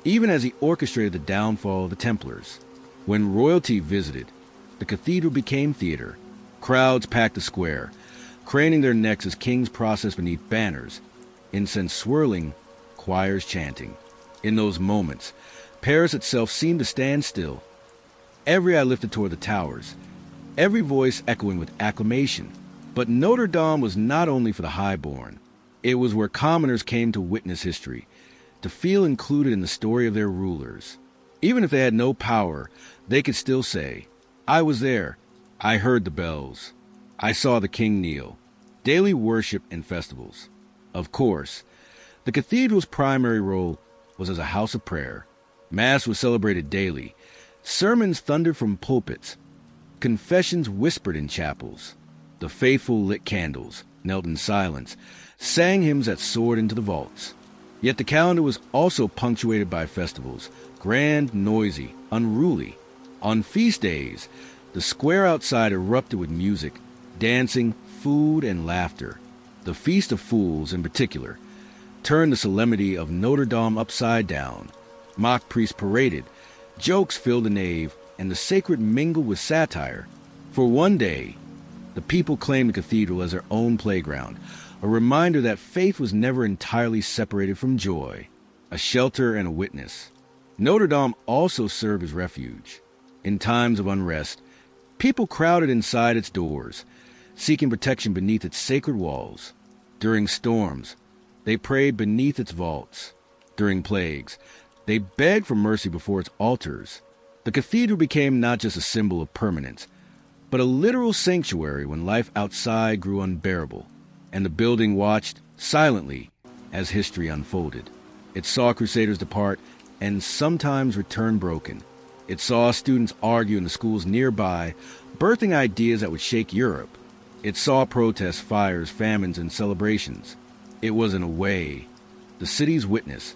even as he orchestrated the downfall of the Templars. When royalty visited, the cathedral became theater. Crowds packed the square, craning their necks as kings processed beneath banners, incense swirling, choirs chanting. In those moments, Paris itself seemed to stand still. Every eye lifted toward the towers, every voice echoing with acclamation. But Notre-Dame was not only for the highborn. It was where commoners came to witness history, to feel included in the story of their rulers. Even if they had no power, they could still say, "I was there. I heard the bells. I saw the king kneel." Daily worship and festivals. Of course, the cathedral's primary role was as a house of prayer. Mass was celebrated daily. Sermons thundered from pulpits. Confessions whispered in chapels. The faithful lit candles, knelt in silence, sang hymns that soared into the vaults. Yet the calendar was also punctuated by festivals, grand, noisy, unruly. On feast days, the square outside erupted with music, dancing, food, and laughter. The Feast of Fools, in particular, turned the solemnity of Notre-Dame upside down. Mock priests paraded, jokes filled the nave, and the sacred mingled with satire. For one day, the people claimed the cathedral as their own playground, a reminder that faith was never entirely separated from joy, a shelter and a witness. Notre-Dame also served as refuge. In times of unrest, people crowded inside its doors, seeking protection beneath its sacred walls. During storms, they prayed beneath its vaults. During plagues, they begged for mercy before its altars. The cathedral became not just a symbol of permanence, but a literal sanctuary when life outside grew unbearable, and the building watched silently as history unfolded. It saw crusaders depart and sometimes return broken. It saw students argue in the schools nearby, birthing ideas that would shake Europe. It saw protests, fires, famines, and celebrations. It was, in a way, the city's witness,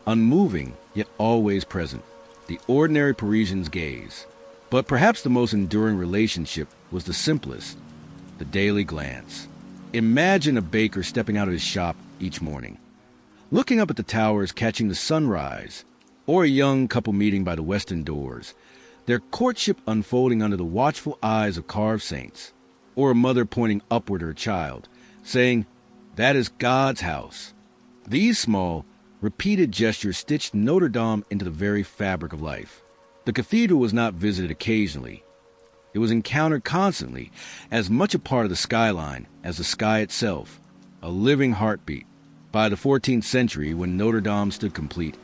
unmoving yet always present, the ordinary Parisian's gaze. But perhaps the most enduring relationship was the simplest, the daily glance. Imagine a baker stepping out of his shop each morning, looking up at the towers, catching the sunrise, or a young couple meeting by the western doors, their courtship unfolding under the watchful eyes of carved saints, or a mother pointing upward at her child, saying, "That is God's house." These small, repeated gestures stitched Notre-Dame into the very fabric of life. The cathedral was not visited occasionally. It was encountered constantly, as much a part of the skyline as the sky itself, a living heartbeat. By the 14th century, when Notre-Dame stood complete,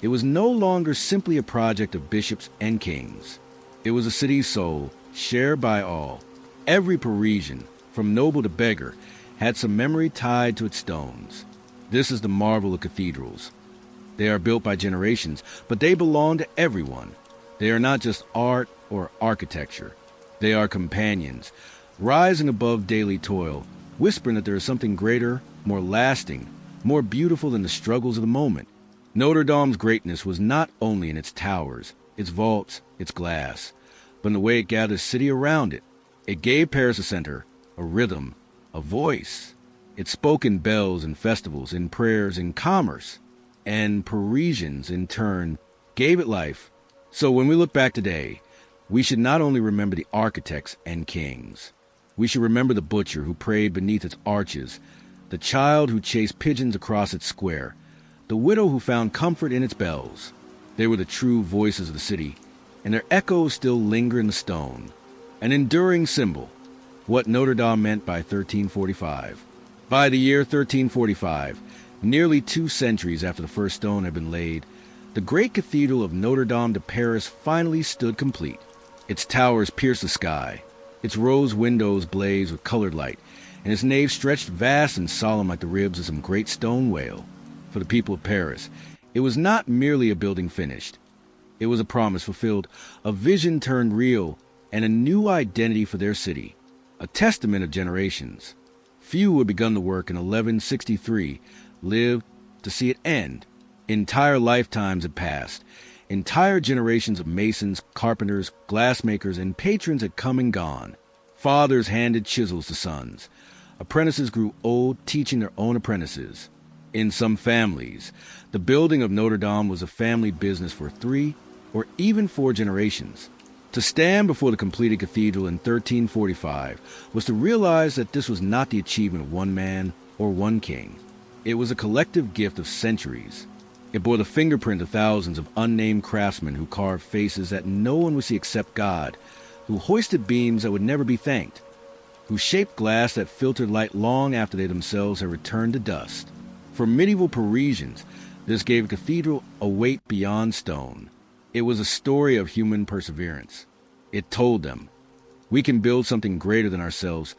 it was no longer simply a project of bishops and kings. It was a city's soul, shared by all. Every Parisian, from noble to beggar, had some memory tied to its stones. This is the marvel of cathedrals. They are built by generations, but they belong to everyone. They are not just art or architecture. They are companions, rising above daily toil, whispering that there is something greater, more lasting, more beautiful than the struggles of the moment. Notre-Dame's greatness was not only in its towers, its vaults, its glass, but in the way it gathered the city around it. It gave Paris a center, a rhythm, a voice. It spoke in bells and festivals, in prayers, in commerce. And Parisians, in turn, gave it life. So when we look back today, we should not only remember the architects and kings. We should remember the butcher who prayed beneath its arches, the child who chased pigeons across its square, the widow who found comfort in its bells. They were the true voices of the city, and their echoes still linger in the stone. An enduring symbol, what Notre-Dame meant by 1345. By the year 1345, nearly 2 centuries after the first stone had been laid, the great cathedral of Notre-Dame de Paris finally stood complete. Its towers pierced the sky, its rose windows blazed with colored light, and its nave stretched vast and solemn like the ribs of some great stone whale. For the people of Paris, it was not merely a building finished. It was a promise fulfilled, a vision turned real, and a new identity for their city, a testament of generations. Few who had begun the work in 1163 lived to see it end. Entire lifetimes had passed. Entire generations of masons, carpenters, glassmakers, and patrons had come and gone. Fathers handed chisels to sons. Apprentices grew old, teaching their own apprentices. In some families, the building of Notre-Dame was a family business for 3 or even 4 generations. To stand before the completed cathedral in 1345 was to realize that this was not the achievement of one man or one king. It was a collective gift of centuries. It bore the fingerprint of thousands of unnamed craftsmen who carved faces that no one would see except God, who hoisted beams that would never be thanked, who shaped glass that filtered light long after they themselves had returned to dust. For medieval Parisians, this gave a cathedral a weight beyond stone. It was a story of human perseverance. It told them, we can build something greater than ourselves,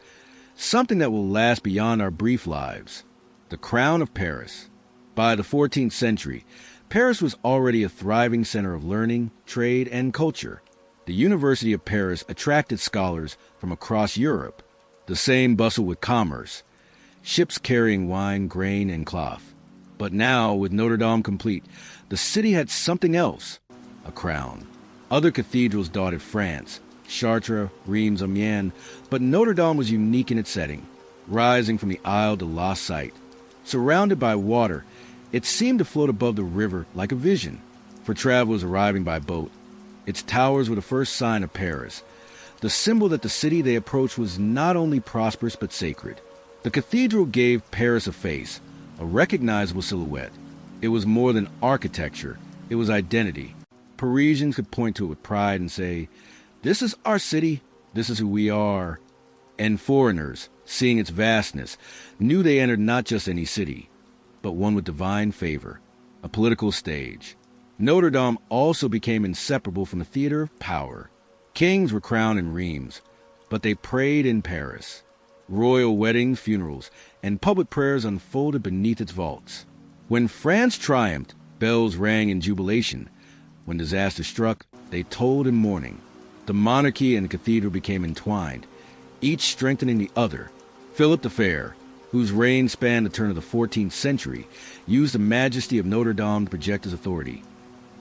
something that will last beyond our brief lives. The crown of Paris. By the 14th century, Paris was already a thriving center of learning, trade, and culture. The University of Paris attracted scholars from across Europe. The same bustled with commerce, ships carrying wine, grain, and cloth. But now, with Notre-Dame complete, the city had something else, a crown. Other cathedrals dotted France, Chartres, Reims, Amiens, but Notre-Dame was unique in its setting, rising from the Isle de la Cite. Surrounded by water, it seemed to float above the river like a vision. For travelers arriving by boat, its towers were the first sign of Paris, the symbol that the city they approached was not only prosperous but sacred. The cathedral gave Paris a face, a recognizable silhouette. It was more than architecture, it was identity. Parisians could point to it with pride and say, this is our city, this is who we are. And foreigners, seeing its vastness, knew they entered not just any city, but one with divine favor, a political stage. Notre-Dame also became inseparable from the theater of power. Kings were crowned in Reims, but they prayed in Paris. Royal weddings, funerals, and public prayers unfolded beneath its vaults. When France triumphed, bells rang in jubilation. When disaster struck, they tolled in mourning. The monarchy and the cathedral became entwined, each strengthening the other. Philip the Fair, whose reign spanned the turn of the 14th century, used the majesty of Notre-Dame to project his authority,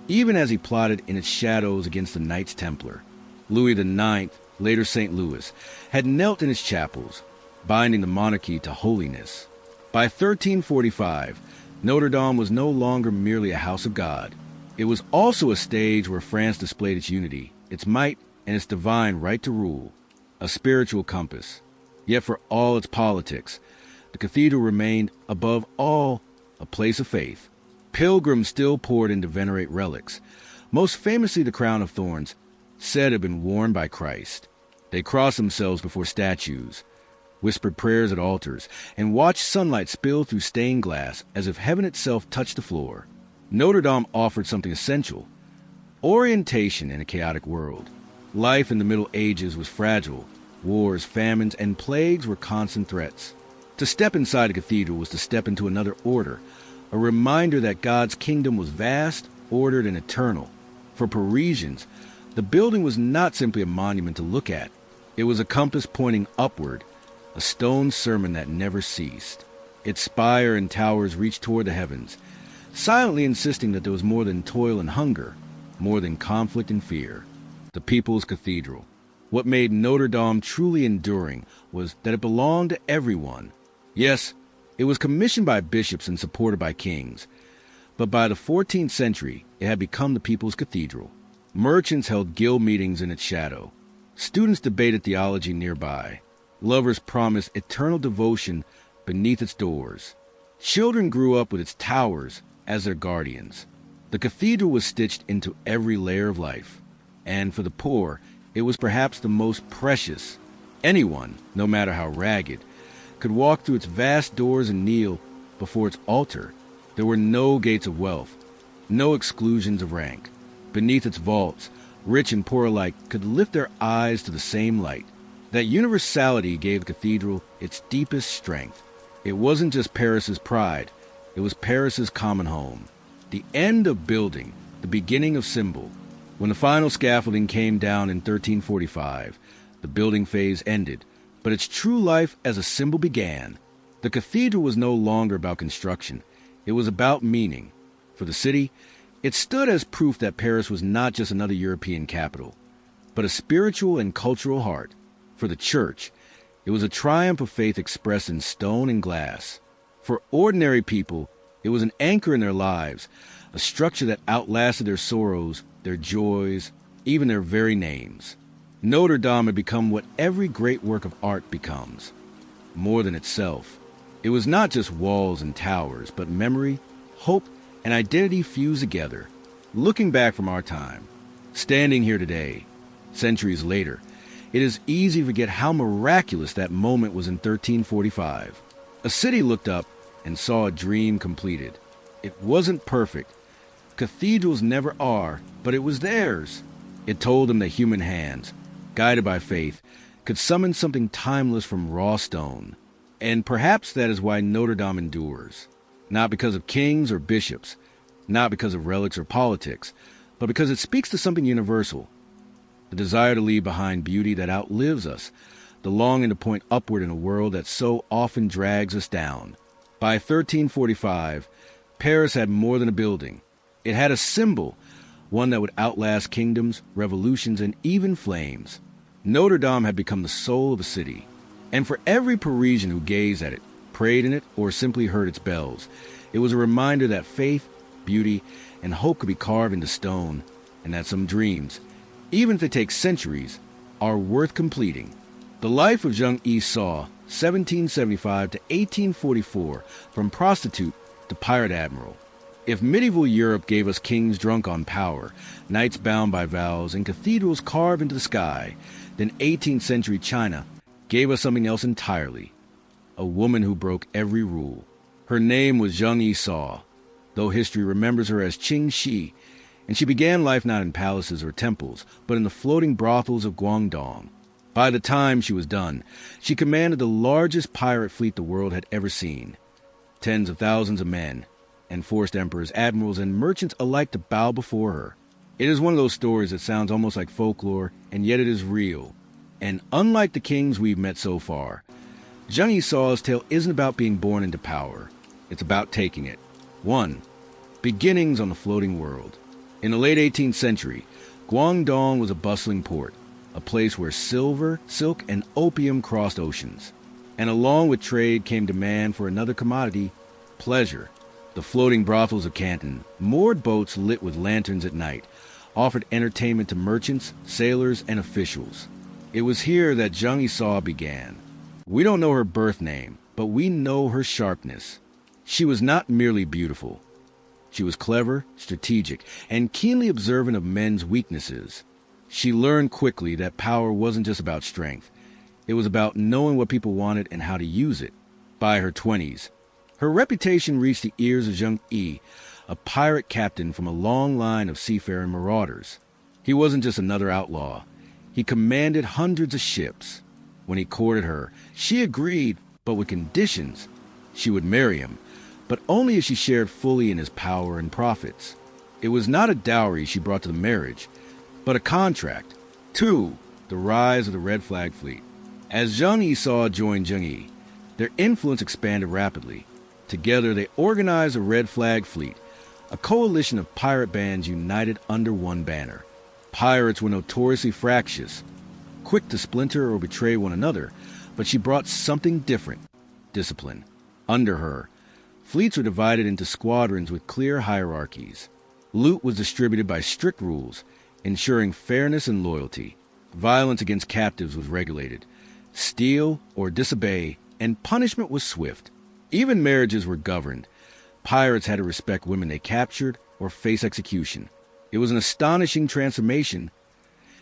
even as he plotted in its shadows against the Knights Templar. Louis IX, later St. Louis, had knelt in its chapels, binding the monarchy to holiness. By 1345, Notre-Dame was no longer merely a house of God. It was also a stage where France displayed its unity, its might, and its divine right to rule, a spiritual compass. Yet for all its politics, the cathedral remained, above all, a place of faith. Pilgrims still poured in to venerate relics, most famously the crown of thorns, said had been worn by Christ. They crossed themselves before statues, whispered prayers at altars, and watched sunlight spill through stained glass as if heaven itself touched the floor. Notre-Dame offered something essential, orientation in a chaotic world. Life in the Middle Ages was fragile. Wars, famines, and plagues were constant threats. To step inside a cathedral was to step into another order, a reminder that God's kingdom was vast, ordered, and eternal. For Parisians, the building was not simply a monument to look at. It was a compass pointing upward, a stone sermon that never ceased. Its spire and towers reached toward the heavens, silently insisting that there was more than toil and hunger, more than conflict and fear. The People's Cathedral. What made Notre-Dame truly enduring was that it belonged to everyone. Yes, it was commissioned by bishops and supported by kings, but by the 14th century, it had become the People's Cathedral. Merchants held guild meetings in its shadow. Students debated theology nearby. Lovers promised eternal devotion beneath its doors. Children grew up with its towers as their guardians. The cathedral was stitched into every layer of life, and for the poor, it was perhaps the most precious. Anyone, no matter how ragged, could walk through its vast doors and kneel before its altar. There were no gates of wealth, no exclusions of rank. Beneath its vaults, rich and poor alike could lift their eyes to the same light. That universality gave the cathedral its deepest strength. It wasn't just Paris's pride, it was Paris's common home. The end of building, the beginning of symbol. When the final scaffolding came down in 1345, the building phase ended, but its true life as a symbol began. The cathedral was no longer about construction. It was about meaning. For the city, it stood as proof that Paris was not just another European capital, but a spiritual and cultural heart. For the church, it was a triumph of faith expressed in stone and glass. For ordinary people, it was an anchor in their lives, a structure that outlasted their sorrows, their joys, even their very names. Notre-Dame had become what every great work of art becomes, more than itself. It was not just walls and towers, but memory, hope, and identity fused together. Looking back from our time, standing here today, centuries later, it is easy to forget how miraculous that moment was in 1345. A city looked up and saw a dream completed. It wasn't perfect. Cathedrals never are, but it was theirs. It told them that human hands, guided by faith, could summon something timeless from raw stone. And perhaps that is why Notre-Dame endures. Not because of kings or bishops, not because of relics or politics, but because it speaks to something universal. The desire to leave behind beauty that outlives us, the longing to point upward in a world that so often drags us down. By 1345, Paris had more than a building. It had a symbol, one that would outlast kingdoms, revolutions, and even flames. Notre-Dame had become the soul of a city. And for every Parisian who gazed at it, prayed in it, or simply heard its bells, it was a reminder that faith, beauty, and hope could be carved into stone, and that some dreams, even if they take centuries, are worth completing. The life of Zheng Yi saw, 1775 to 1844, from prostitute to pirate admiral. If medieval Europe gave us kings drunk on power, knights bound by vows, and cathedrals carved into the sky, then 18th century China gave us something else entirely. A woman who broke every rule. Her name was Zheng Yi, though history remembers her as Qing Shi, and she began life not in palaces or temples, but in the floating brothels of Guangdong. By the time she was done, she commanded the largest pirate fleet the world had ever seen. Tens of thousands of men, and forced emperors, admirals, and merchants alike to bow before her. It is one of those stories that sounds almost like folklore, and yet it is real. And unlike the kings we've met so far, Zheng Yi's tale isn't about being born into power. It's about taking it. 1. Beginnings on the floating world. In the late 18th century, Guangdong was a bustling port, a place where silver, silk, and opium crossed oceans. And along with trade came demand for another commodity, pleasure. The floating brothels of Canton, moored boats lit with lanterns at night, offered entertainment to merchants, sailors, and officials. It was here that Zheng Yi began. We don't know her birth name, but we know her sharpness. She was not merely beautiful. She was clever, strategic, and keenly observant of men's weaknesses. She learned quickly that power wasn't just about strength. It was about knowing what people wanted and how to use it. By her 20s, her reputation reached the ears of Zheng Yi, a pirate captain from a long line of seafaring marauders. He wasn't just another outlaw. He commanded hundreds of ships. When he courted her, she agreed, but with conditions. She would marry him, but only if she shared fully in his power and profits. It was not a dowry she brought to the marriage, but a contract. 2. The rise of the Red Flag Fleet. As Zheng Yi joined Zheng Yi, their influence expanded rapidly. Together they organized a Red Flag Fleet, a coalition of pirate bands united under one banner. Pirates were notoriously fractious, quick to splinter or betray one another, but she brought something different: discipline. Under her, fleets were divided into squadrons with clear hierarchies. Loot was distributed by strict rules, ensuring fairness and loyalty. Violence against captives was regulated. Steal or disobey, and punishment was swift. Even marriages were governed. Pirates had to respect women they captured or face execution. It was an astonishing transformation.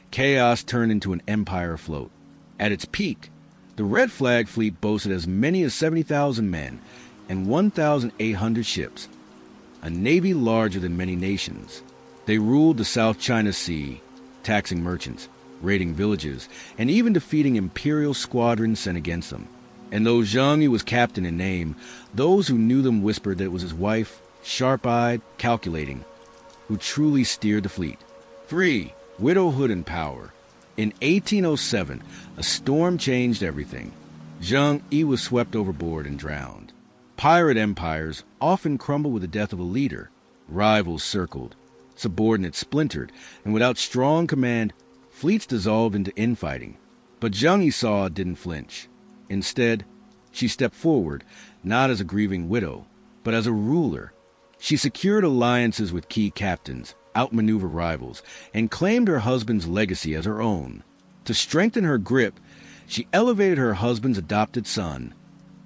Chaos turned into an empire afloat. At its peak, the Red Flag Fleet boasted as many as 70,000 men and 1,800 ships, a navy larger than many nations. They ruled the South China Sea, taxing merchants, raiding villages, and even defeating imperial squadrons sent against them. And though Zheng Yi was captain in name, those who knew them whispered that it was his wife, sharp-eyed, calculating, who truly steered the fleet. 3. Widowhood and power. In 1807, a storm changed everything. Zheng Yi was swept overboard and drowned. Pirate empires often crumble with the death of a leader. Rivals circled, subordinates splintered, and without strong command, fleets dissolved into infighting. But Zheng Yi didn't flinch. Instead, she stepped forward, not as a grieving widow, but as a ruler. She secured alliances with key captains, outmaneuvered rivals, and claimed her husband's legacy as her own. To strengthen her grip, she elevated her husband's adopted son,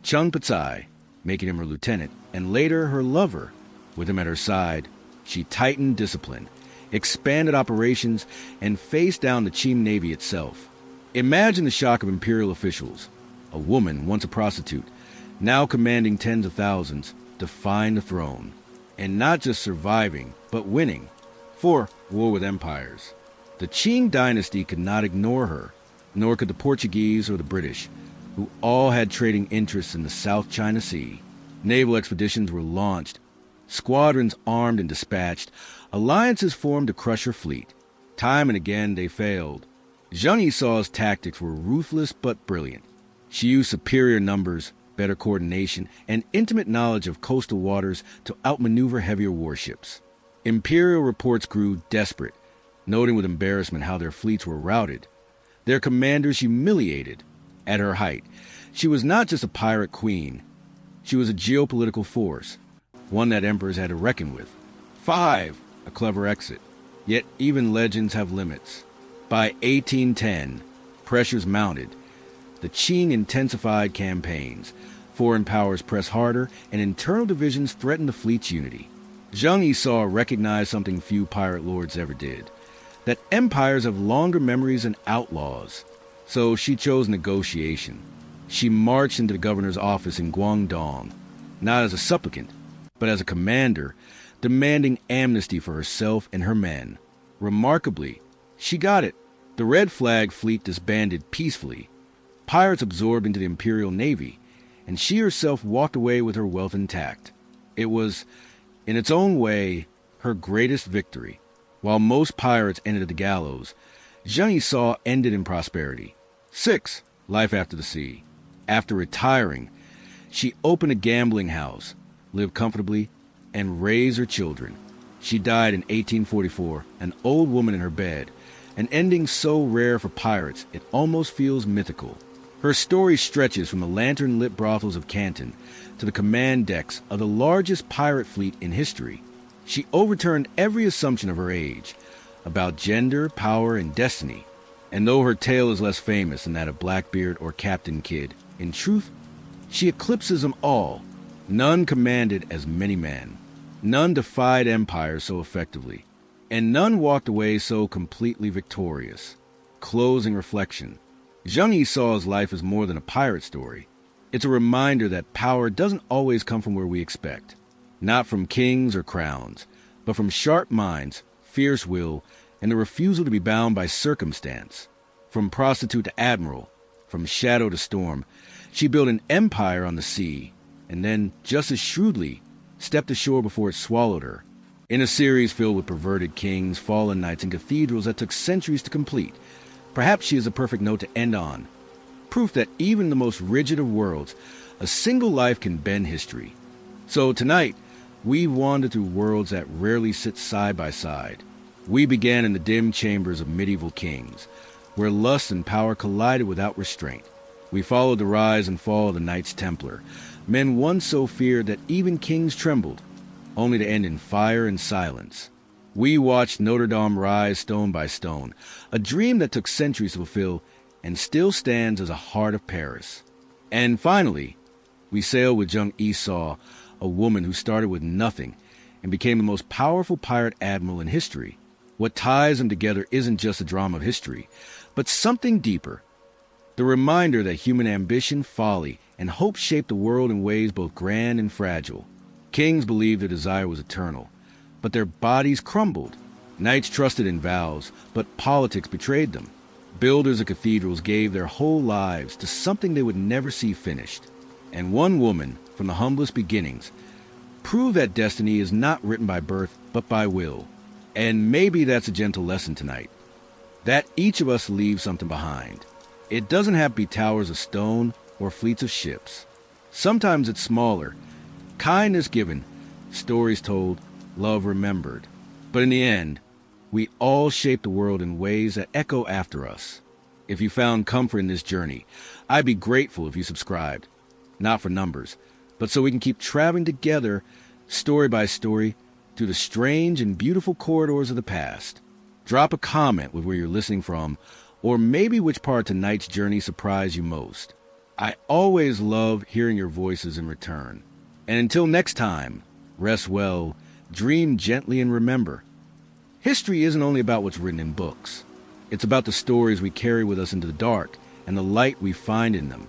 Cheng Picai, making him her lieutenant, and later her lover. With him at her side, she tightened discipline, expanded operations, and faced down the Qing Navy itself. Imagine the shock of imperial officials. A woman, once a prostitute, now commanding tens of thousands, defying the throne. And not just surviving, but winning. 4. War with empires. The Qing dynasty could not ignore her, nor could the Portuguese or the British, who all had trading interests in the South China Sea. Naval expeditions were launched, squadrons armed and dispatched, alliances formed to crush her fleet. Time and again they failed. Zheng Yi's tactics were ruthless but brilliant. She used superior numbers, better coordination, and intimate knowledge of coastal waters to outmaneuver heavier warships. Imperial reports grew desperate, noting with embarrassment how their fleets were routed, their commanders humiliated. At her height, she was not just a pirate queen. She was a geopolitical force, one that emperors had to reckon with. 5. A clever exit. Yet even legends have limits. By 1810, pressures mounted. The Qing intensified campaigns. Foreign powers pressed harder, and internal divisions threatened the fleet's unity. Zheng Yi recognized something few pirate lords ever did, that empires have longer memories than outlaws. So she chose negotiation. She marched into the governor's office in Guangdong, not as a supplicant, but as a commander, demanding amnesty for herself and her men. Remarkably, she got it. The Red Flag fleet disbanded peacefully. Pirates absorbed into the Imperial Navy, and she herself walked away with her wealth intact. It was, in its own way, her greatest victory. While most pirates ended at the gallows, Zheng Yi ended in prosperity. 6. Life after the sea. After retiring, she opened a gambling house, lived comfortably, and raised her children. She died in 1844, an old woman in her bed, an ending so rare for pirates it almost feels mythical. Her story stretches from the lantern-lit brothels of Canton to the command decks of the largest pirate fleet in history. She overturned every assumption of her age about gender, power, and destiny. And though her tale is less famous than that of Blackbeard or Captain Kidd, in truth, she eclipses them all. None commanded as many men. None defied empires so effectively. And none walked away so completely victorious. Closing reflection. Zheng Yi's life is more than a pirate story. It's a reminder that power doesn't always come from where we expect. Not from kings or crowns, but from sharp minds, fierce will, and the refusal to be bound by circumstance. From prostitute to admiral, from shadow to storm, she built an empire on the sea, and then, just as shrewdly, stepped ashore before it swallowed her. In a series filled with perverted kings, fallen knights, and cathedrals that took centuries to complete, perhaps she is a perfect note to end on. Proof that even in the most rigid of worlds, a single life can bend history. So tonight, we've wandered through worlds that rarely sit side by side. We began in the dim chambers of medieval kings, where lust and power collided without restraint. We followed the rise and fall of the Knights Templar, men once so feared that even kings trembled, only to end in fire and silence. We watched Notre-Dame rise stone by stone, a dream that took centuries to fulfill and still stands as a heart of Paris. And finally, we sailed with Zheng Yi, a woman who started with nothing and became the most powerful pirate admiral in history. What ties them together isn't just a drama of history, but something deeper. The reminder that human ambition, folly, and hope shaped the world in ways both grand and fragile. Kings believed their desire was eternal, but their bodies crumbled. Knights trusted in vows, but politics betrayed them. Builders of cathedrals gave their whole lives to something they would never see finished. And one woman, from the humblest beginnings, proved that destiny is not written by birth, but by will. And maybe that's a gentle lesson tonight, that each of us leaves something behind. It doesn't have to be towers of stone or fleets of ships. Sometimes it's smaller, kindness given, stories told, love remembered. But in the end, we all shape the world in ways that echo after us. If you found comfort in this journey, I'd be grateful if you subscribed. Not for numbers, but so we can keep traveling together, story by story, through the strange and beautiful corridors of the past. Drop a comment with where you're listening from, or maybe which part of tonight's journey surprised you most. I always love hearing your voices in return. And until next time, rest well, dream gently, and remember, history isn't only about what's written in books. It's about the stories we carry with us into the dark and the light we find in them.